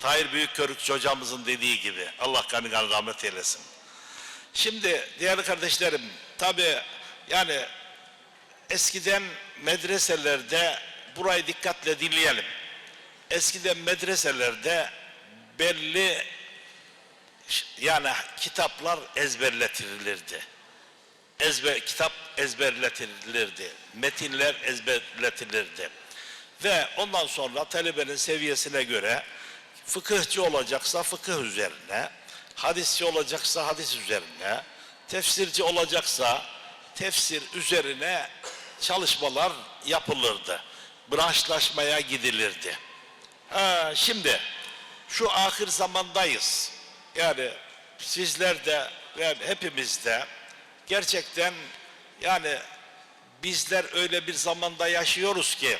Speaker 9: Tahir Büyükkörükçü hocamızın dediği gibi. Allah kanı rahmet eylesin. Şimdi değerli kardeşlerim, tabi yani eskiden medreselerde, burayı dikkatle dinleyelim. Eskiden medreselerde belli yani kitaplar ezberletilirdi. Kitap ezberletilirdi. Metinler ezberletilirdi. Ve ondan sonra talebenin seviyesine göre fıkıhçı olacaksa fıkıh üzerine, hadisçi olacaksa hadis üzerine, tefsirci olacaksa tefsir üzerine çalışmalar yapılırdı. Branşlaşmaya gidilirdi. Şimdi şu ahir zamandayız. Yani sizler de ve hepimiz de gerçekten yani bizler öyle bir zamanda yaşıyoruz ki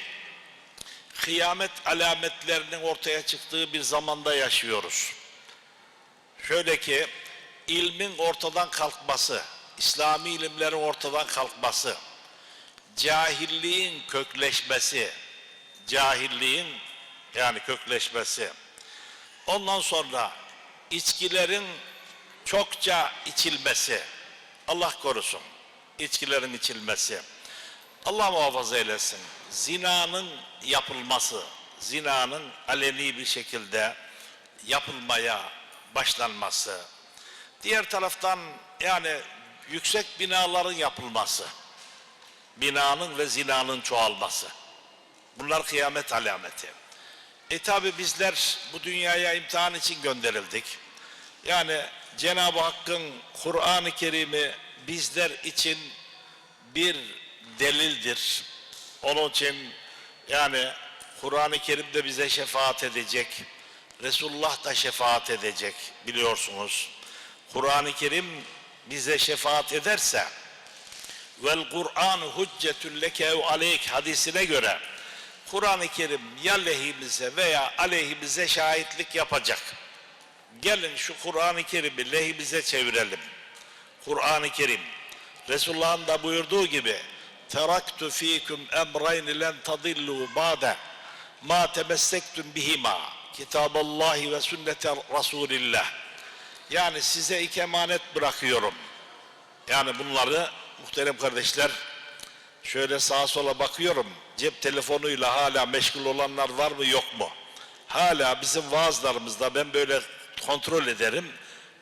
Speaker 9: kıyamet alametlerinin ortaya çıktığı bir zamanda yaşıyoruz. Şöyle ki ilmin ortadan kalkması, İslami ilimlerin ortadan kalkması, cahilliğin kökleşmesi, yani kökleşmesi, ondan sonra içkilerin çokça içilmesi, Allah korusun, içkilerin içilmesi, Allah muhafaza eylesin, zinanın yapılması, zinanın aleni bir şekilde yapılmaya başlanması, diğer taraftan yani yüksek binaların yapılması, binanın ve zinanın çoğalması, bunlar kıyamet alameti. Tabi bizler bu dünyaya imtihan için gönderildik. Yani Cenab-ı Hakk'ın Kur'an-ı Kerim'i bizler için bir delildir. Onun için yani Kur'an-ı Kerim de bize şefaat edecek. Resulullah da şefaat edecek biliyorsunuz. Kur'an-ı Kerim bize şefaat ederse vel Kur'an hüccetun leke ev aleyk hadisine göre Kur'an-ı Kerim ya lehimize veya aleyhimize şahitlik yapacak. Gelin şu Kur'an-ı Kerim'i lehimize çevirelim. Kur'an-ı Kerim Resulullah'ın da buyurduğu gibi teraktu fikum emrayn len tadillu ba'de ma temessektum bihima kitaballahi ve sünnete Resulillah. Yani size 2 emanet bırakıyorum. Yani bunları muhterem kardeşler şöyle sağa sola bakıyorum. Cep telefonuyla hala meşgul olanlar var mı yok mu? Hala bizim vaazlarımızda ben böyle kontrol ederim.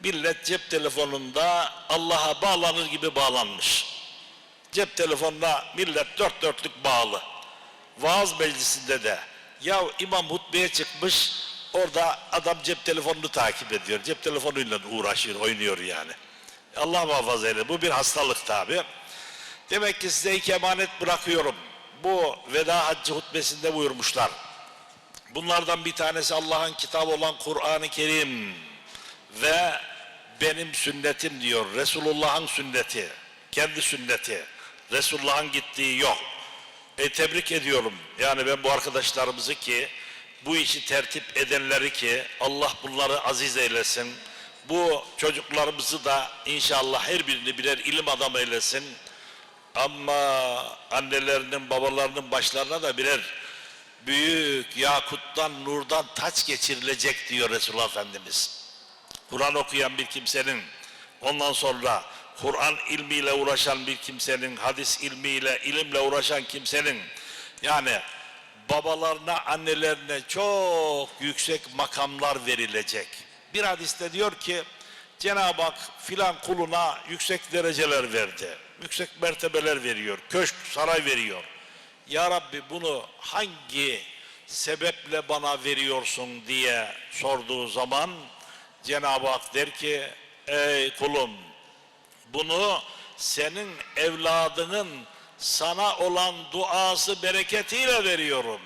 Speaker 9: Millet cep telefonunda Allah'a bağlanır gibi bağlanmış. Cep telefonuna millet 4 dörtlük bağlı. Vaaz meclisinde de ya imam hutbeye çıkmış, orada adam cep telefonunu takip ediyor. Cep telefonuyla uğraşıyor, oynuyor yani. Allah muhafaza eylesin. Bu bir hastalık tabi. Demek ki size 2 emanet bırakıyorum. Bu veda haccı hutbesinde buyurmuşlar. Bunlardan bir tanesi Allah'ın kitabı olan Kur'an-ı Kerim ve benim sünnetim diyor. Resulullah'ın sünneti, kendi sünneti. Resulullah'ın gittiği yok. Tebrik ediyorum. Yani ben bu arkadaşlarımızı ki bu işi tertip edenleri ki Allah bunları aziz eylesin. Bu çocuklarımızı da inşallah her birini birer ilim adamı eylesin. Ama annelerinin, babalarının başlarına da birer büyük yakuttan, nurdan taç geçirilecek diyor Resulullah Efendimiz. Kur'an okuyan bir kimsenin, ondan sonra Kur'an ilmiyle uğraşan bir kimsenin, hadis ilmiyle, ilimle uğraşan kimsenin, yani babalarına, annelerine çok yüksek makamlar verilecek. Bir hadiste diyor ki, Cenab-ı Hak filan kuluna yüksek dereceler verdi, yüksek mertebeler veriyor, köşk, saray veriyor. Ya Rabbi bunu hangi sebeple bana veriyorsun diye sorduğu zaman Cenab-ı Hak der ki, ey kulum, bunu senin evladının sana olan duası bereketiyle veriyorum.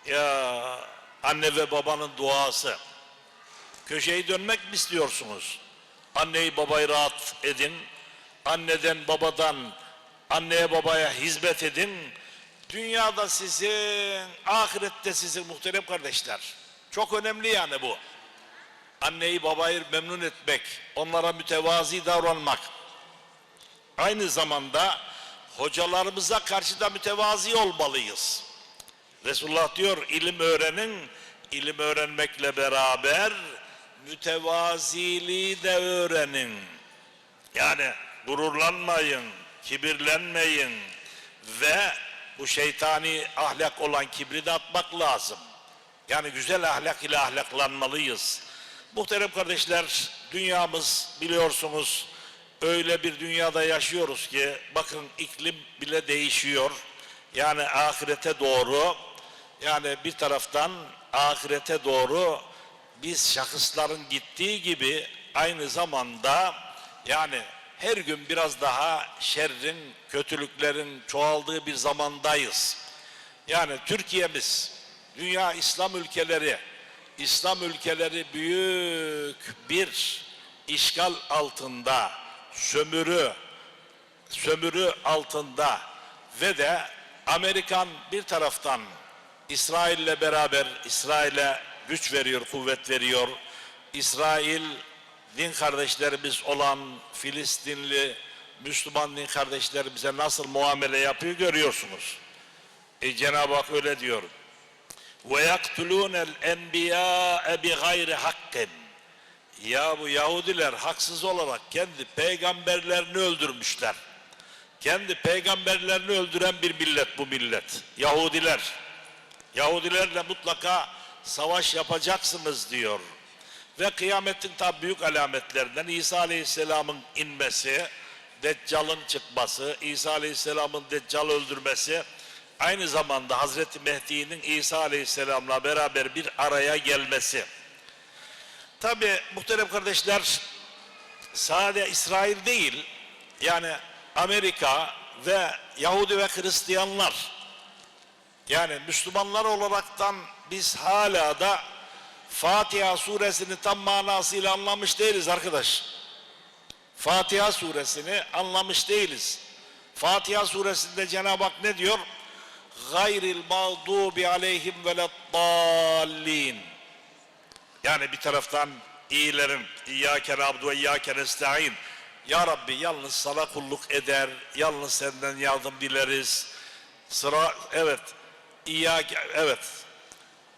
Speaker 9: Ya anne ve babanın duası. Köşeyi dönmek mi istiyorsunuz? Anneyi babayı rahat edin. Anneden babadan anneye babaya hizmet edin. Dünyada sizin, ahirette sizin muhterem kardeşler. Çok önemli yani bu. Anneyi babayı memnun etmek, onlara mütevazi davranmak. Aynı zamanda hocalarımıza karşı da mütevazi olmalıyız. Resulullah diyor, ilim öğrenin, ilim öğrenmekle beraber mütevaziliği de öğrenin. Yani gururlanmayın, kibirlenmeyin ve bu şeytani ahlak olan kibri de atmak lazım. Yani güzel ahlak ile ahlaklanmalıyız. Muhterem kardeşler, dünyamız biliyorsunuz öyle bir dünyada yaşıyoruz ki bakın iklim bile değişiyor. Yani ahirete doğru, yani bir taraftan ahirete doğru biz şahısların gittiği gibi aynı zamanda yani her gün biraz daha şerrin, kötülüklerin çoğaldığı bir zamandayız. Yani Türkiye'miz, dünya İslam ülkeleri büyük bir işgal altında, sömürü altında ve de Amerikan bir taraftan İsrail'le beraber İsrail'e güç veriyor, kuvvet veriyor. İsrail din kardeşlerimiz olan Filistinli Müslüman din kardeşlerimize nasıl muamele yapıyor görüyorsunuz. Cenab-ı Hak öyle diyor. وَيَقْتُلُونَ الْاَنْبِيَاءَ بِغَيْرِ حَقٍّ. Ya bu Yahudiler haksız olarak kendi peygamberlerini öldürmüşler. Kendi peygamberlerini öldüren bir millet bu millet. Yahudiler. Yahudilerle mutlaka savaş yapacaksınız diyor. Ve kıyametin tabi büyük alametlerinden İsa Aleyhisselam'ın inmesi, Deccal'ın çıkması, İsa Aleyhisselam'ın Deccal'ı öldürmesi, aynı zamanda Hazreti Mehdi'nin İsa Aleyhisselam'la beraber bir araya gelmesi. Tabi muhterem kardeşler, sadece İsrail değil, yani Amerika ve Yahudi ve Hristiyanlar, yani Müslümanlar olaraktan biz hala da Fatiha suresini tam manasıyla anlamış değiliz arkadaş. Fatiha suresini anlamış değiliz. Fatiha suresinde Cenab-ı Hak ne diyor? Gayril mağdubi aleyhim veleddallin. Yani bir taraftan iyilerin İyyâke na'budu ve İyyâke nestaîn. Ya Rabbi yalnız sana kulluk eder, yalnız senden yardım dileriz.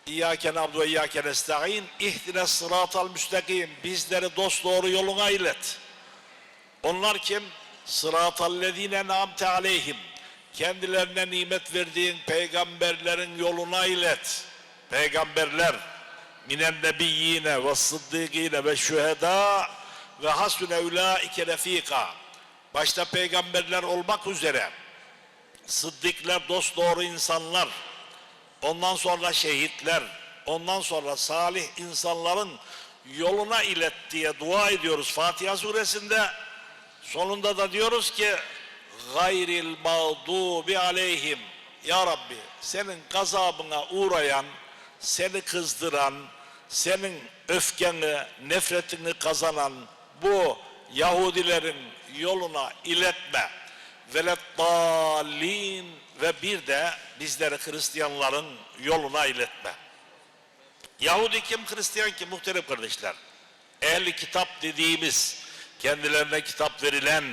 Speaker 9: İyyâke na'budu ve İyyâke nestaîn. İhdines sıratal müstakîm. Bizleri dosdoğru yoluna ilet. Onlar kim? Sıratallezîne na'amte aleyhim. Kendilerine nimet verdiğin peygamberlerin yoluna ilet. Peygamberler minen nebiyyine ve sıddıkîne ve şühedâ ve hasune ulaike refîkâ. Başta peygamberler olmak üzere sıddıklar, dosdoğru insanlar, ondan sonra şehitler, ondan sonra salih insanların yoluna ilet diye dua ediyoruz Fatiha suresinde. Sonunda da diyoruz ki gayril mağdubi aleyhim. Ya Rabbi senin gazabına uğrayan, seni kızdıran, senin öfkeni, nefretini kazanan bu Yahudilerin yoluna iletme. Veleddallin ve bir de bizleri Hristiyanların yoluna iletme. Yahudi kim, Hristiyan kim muhterem kardeşler? Ehli kitap dediğimiz, kendilerine kitap verilen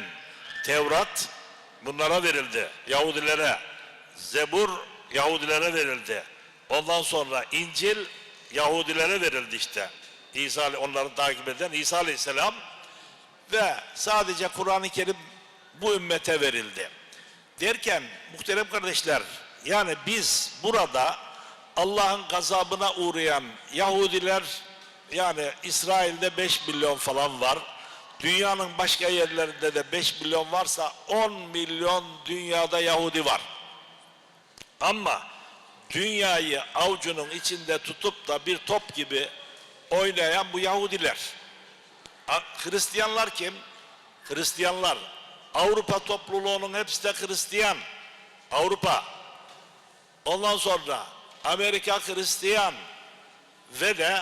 Speaker 9: Tevrat bunlara verildi. Yahudilere, Zebur Yahudilere verildi. Ondan sonra İncil Yahudilere verildi işte. İsa, onları takip eden İsa Aleyhisselam ve sadece Kur'an-ı Kerim bu ümmete verildi. Derken muhterem kardeşler, yani biz burada Allah'ın gazabına uğrayan Yahudiler, yani İsrail'de 5 milyon falan var. Dünyanın başka yerlerinde de 5 milyon varsa 10 milyon dünyada Yahudi var. Ama dünyayı avucunun içinde tutup da bir top gibi oynayan bu Yahudiler. Hristiyanlar kim? Hristiyanlar. Avrupa topluluğunun hepsi de Hristiyan. Avrupa. Ondan sonra Amerika Hristiyan ve de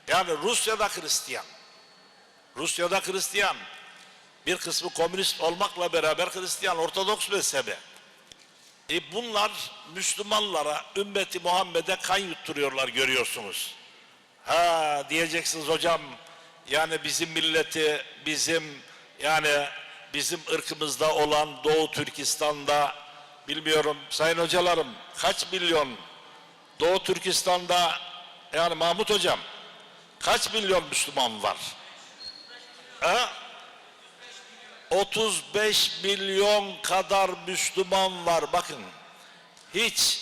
Speaker 9: yani Rusya'da Hristiyan. Rusya'da Hristiyan. Bir kısmı komünist olmakla beraber Hristiyan, Ortodoks mezhebi. Bunlar Müslümanlara, ümmeti Muhammed'e kan yutturuyorlar, görüyorsunuz. Ha diyeceksiniz hocam, yani bizim milleti, bizim ırkımızda olan Doğu Türkistan'da, bilmiyorum sayın hocalarım, kaç milyon Doğu Türkistan'da, yani Mahmut hocam, kaç milyon Müslüman var? Ha? 35 milyon kadar Müslüman var, bakın. Hiç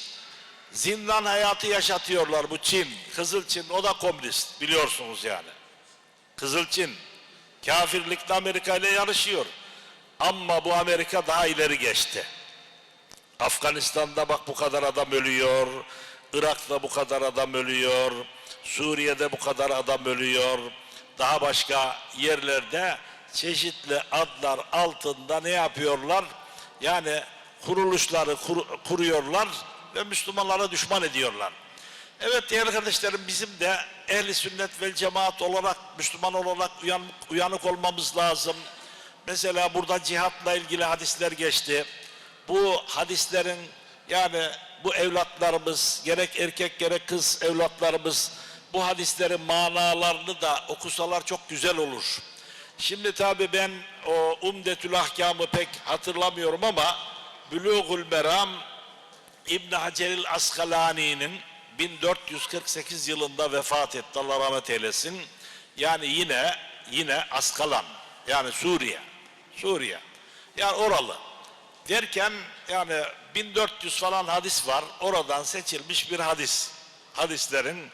Speaker 9: zindan hayatı yaşatıyorlar bu Çin, Kızıl Çin, o da komünist biliyorsunuz yani. Kızıl Çin, kafirlikte Amerika ile yarışıyor. Ama bu Amerika daha ileri geçti. Afganistan'da bak bu kadar adam ölüyor, Irak'ta bu kadar adam ölüyor, Suriye'de bu kadar adam ölüyor, daha başka yerlerde çeşitli adlar altında ne yapıyorlar? Yani kuruluşları kuruyorlar ve Müslümanlara düşman ediyorlar. Evet değerli kardeşlerim, bizim de ehli sünnet vel cemaat olarak, Müslüman olarak uyanık olmamız lazım. Mesela burada cihatla ilgili hadisler geçti. Bu hadislerin, yani bu evlatlarımız, gerek erkek gerek kız evlatlarımız bu hadislerin manalarını da okusalar çok güzel olur. Şimdi tabii ben o Umdetül Ahkam'ı pek hatırlamıyorum ama Bülûgul Meram İbn Haceril Askalani'nin 1448 yılında vefat etti, Allah rahmet eylesin. Yani yine Askalan, yani Suriye, yani oralı derken, yani 1400 falan hadis var, oradan seçilmiş bir hadislerin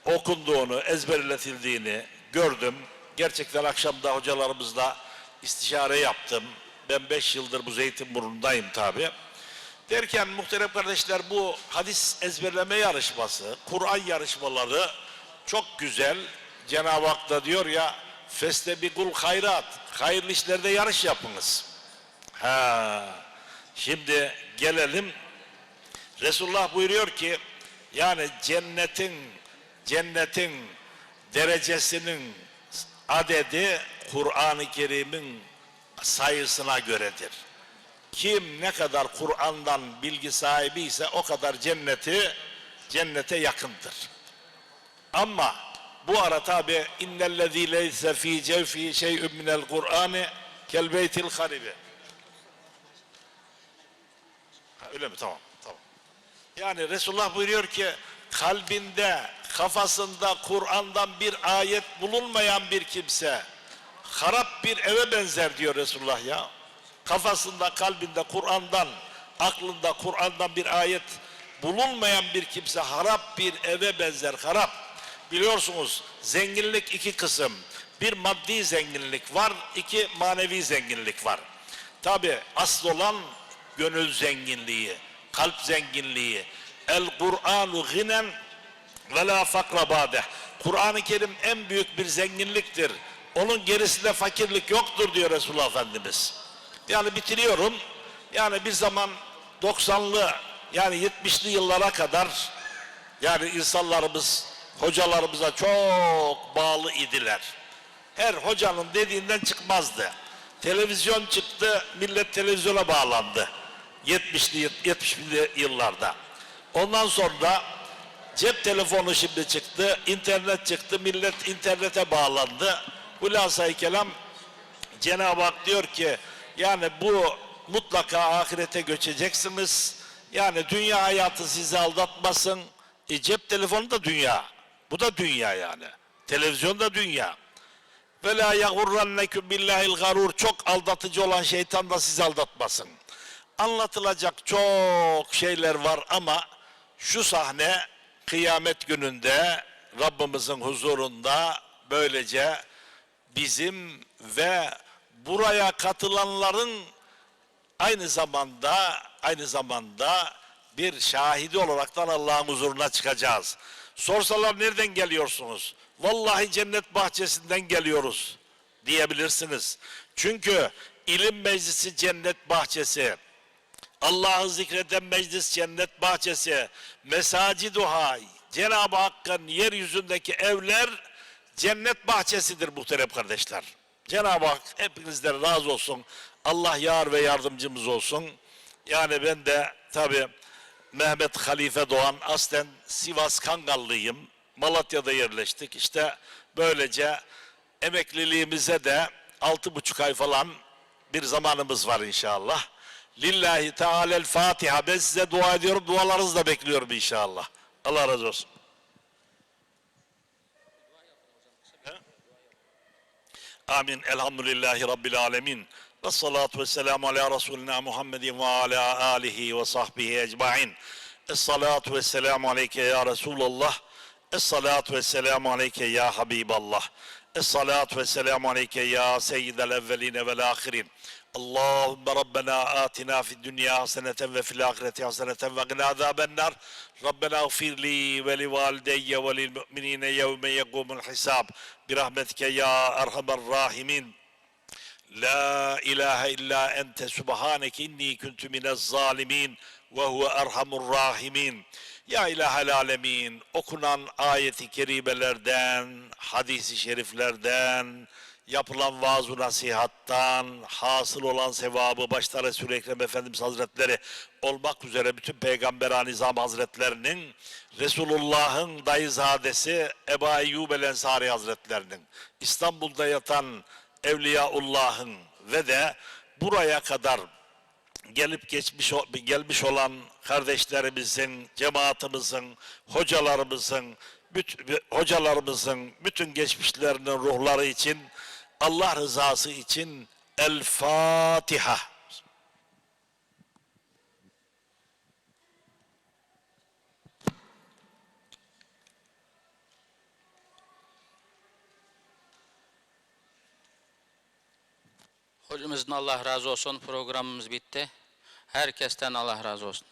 Speaker 9: okunduğunu, ezberletildiğini gördüm. Gerçekten akşamda hocalarımızla istişare yaptım. Ben 5 yıldır bu Zeytinburnu'ndayım tabi. Derken muhterem kardeşler, bu hadis ezberleme yarışması, Kur'an yarışmaları çok güzel. Cenab-ı Hak da diyor ya, festebikul hayrat, hayırlı işlerde yarış yapınız. Şimdi gelelim, Resulullah buyuruyor ki, yani cennetin derecesinin adedi Kur'an-ı Kerim'in sayısına göredir. Kim ne kadar Kur'an'dan bilgi sahibi ise o kadar cennete yakındır. Ama bu ara tabi innellezî leyse fî cevfî şey'ün minel Kur'âni kel beytil haribi. Öyle mi? Tamam. Yani Resulullah buyuruyor ki, kalbinde, kafasında Kur'an'dan bir ayet bulunmayan bir kimse harap bir eve benzer diyor Resulullah ya. Kafasında, kalbinde Kur'an'dan, aklında Kur'an'dan bir ayet bulunmayan bir kimse harap bir eve benzer, harap. Biliyorsunuz zenginlik iki kısım. Bir maddi zenginlik var, iki manevi zenginlik var. Tabi asıl olan gönül zenginliği, kalp zenginliği. El Kur'anu ginen ve la fakra ba'deh. Kur'an-ı Kerim en büyük bir zenginliktir. Onun gerisinde fakirlik yoktur diyor Resulullah Efendimiz. Yani bitiriyorum. Yani bir zaman 90'lı, yani 70'li yıllara kadar yani insanlarımız hocalarımıza çok bağlı idiler. Her hocanın dediğinden çıkmazdı. Televizyon çıktı, millet televizyona bağlandı. 70'li yıllarda. Ondan sonra cep telefonu şimdi çıktı, internet çıktı, millet internete bağlandı. Hulasa-i kelam, Cenab-ı Hak diyor ki, yani bu mutlaka ahirete göçeceksiniz. Yani dünya hayatı sizi aldatmasın. Cep telefonu da dünya. Bu da dünya yani. Televizyon da dünya. Ve la yagurrannekum billahil garur. Çok aldatıcı olan şeytan da sizi aldatmasın. Anlatılacak çok şeyler var ama şu sahne kıyamet gününde Rabbimizin huzurunda böylece bizim ve buraya katılanların aynı zamanda bir şahidi olaraktan Allah'ın huzuruna çıkacağız. Sorsalar nereden geliyorsunuz? Vallahi cennet bahçesinden geliyoruz diyebilirsiniz. Çünkü ilim meclisi cennet bahçesi. Allah'ı zikreden meclis cennet bahçesi, mesaciduhay, Cenab-ı Hakk'ın yeryüzündeki evler cennet bahçesidir muhterem kardeşler. Cenab-ı Hak hepinizden razı olsun. Allah yar ve yardımcımız olsun. Yani ben de tabi Mehmet Halife Doğan, aslen Sivas Kangallıyım. Malatya'da yerleştik. İşte böylece emekliliğimize de 6,5 ay falan bir zamanımız var inşallah. Lillahi Teala'l Fatiha. Ben size dua ediyorum. Dualarınızı da bekliyorum inşallah. Allah razı olsun. Amin. Elhamdülillahi Rabbil alemin. Ve salatu ve selamu ala Resulina Muhammedin ve ala alihi ve sahbihi ecma'in. Es-salatu ve selamu aleyke ya Resulallah. Es-salatu ve selamu aleyke ya Habiballah. Es-salatu ve selamu aleyke ya seyyidel evveline vel ahirin. Allahümme Rabbena atina fid dünya haseneten ve fil ahireti haseneten ve gına azabennar. Rabbena gfirli ve li valideyye ve lil müminine yevme yegumul hisab. Birahmetike ya erhamer rahimin. La ilahe illa ente subhaneke inni kuntu minez zalimin ve huve erhamur rahimin. Ya ilahel alemin, okunan ayeti kerimelerden, hadisi şeriflerden, yapılan vaaz-ı nasihattan, hasıl olan sevabı başta Resul-i Ekrem Efendimiz Hazretleri olmak üzere bütün Peygamber-i Nizam Hazretlerinin, Resulullah'ın dayızadesi Ebu Eyyub el-Ensari Hazretlerinin, İstanbul'da yatan Evliyaullah'ın ve de buraya kadar gelmiş olan kardeşlerimizin, cemaatimizin, hocalarımızın bütün geçmişlerinin ruhları için, Allah rızası için El Fatiha.
Speaker 14: Hocamızdan Allah razı olsun. Programımız bitti. Herkesten Allah razı olsun.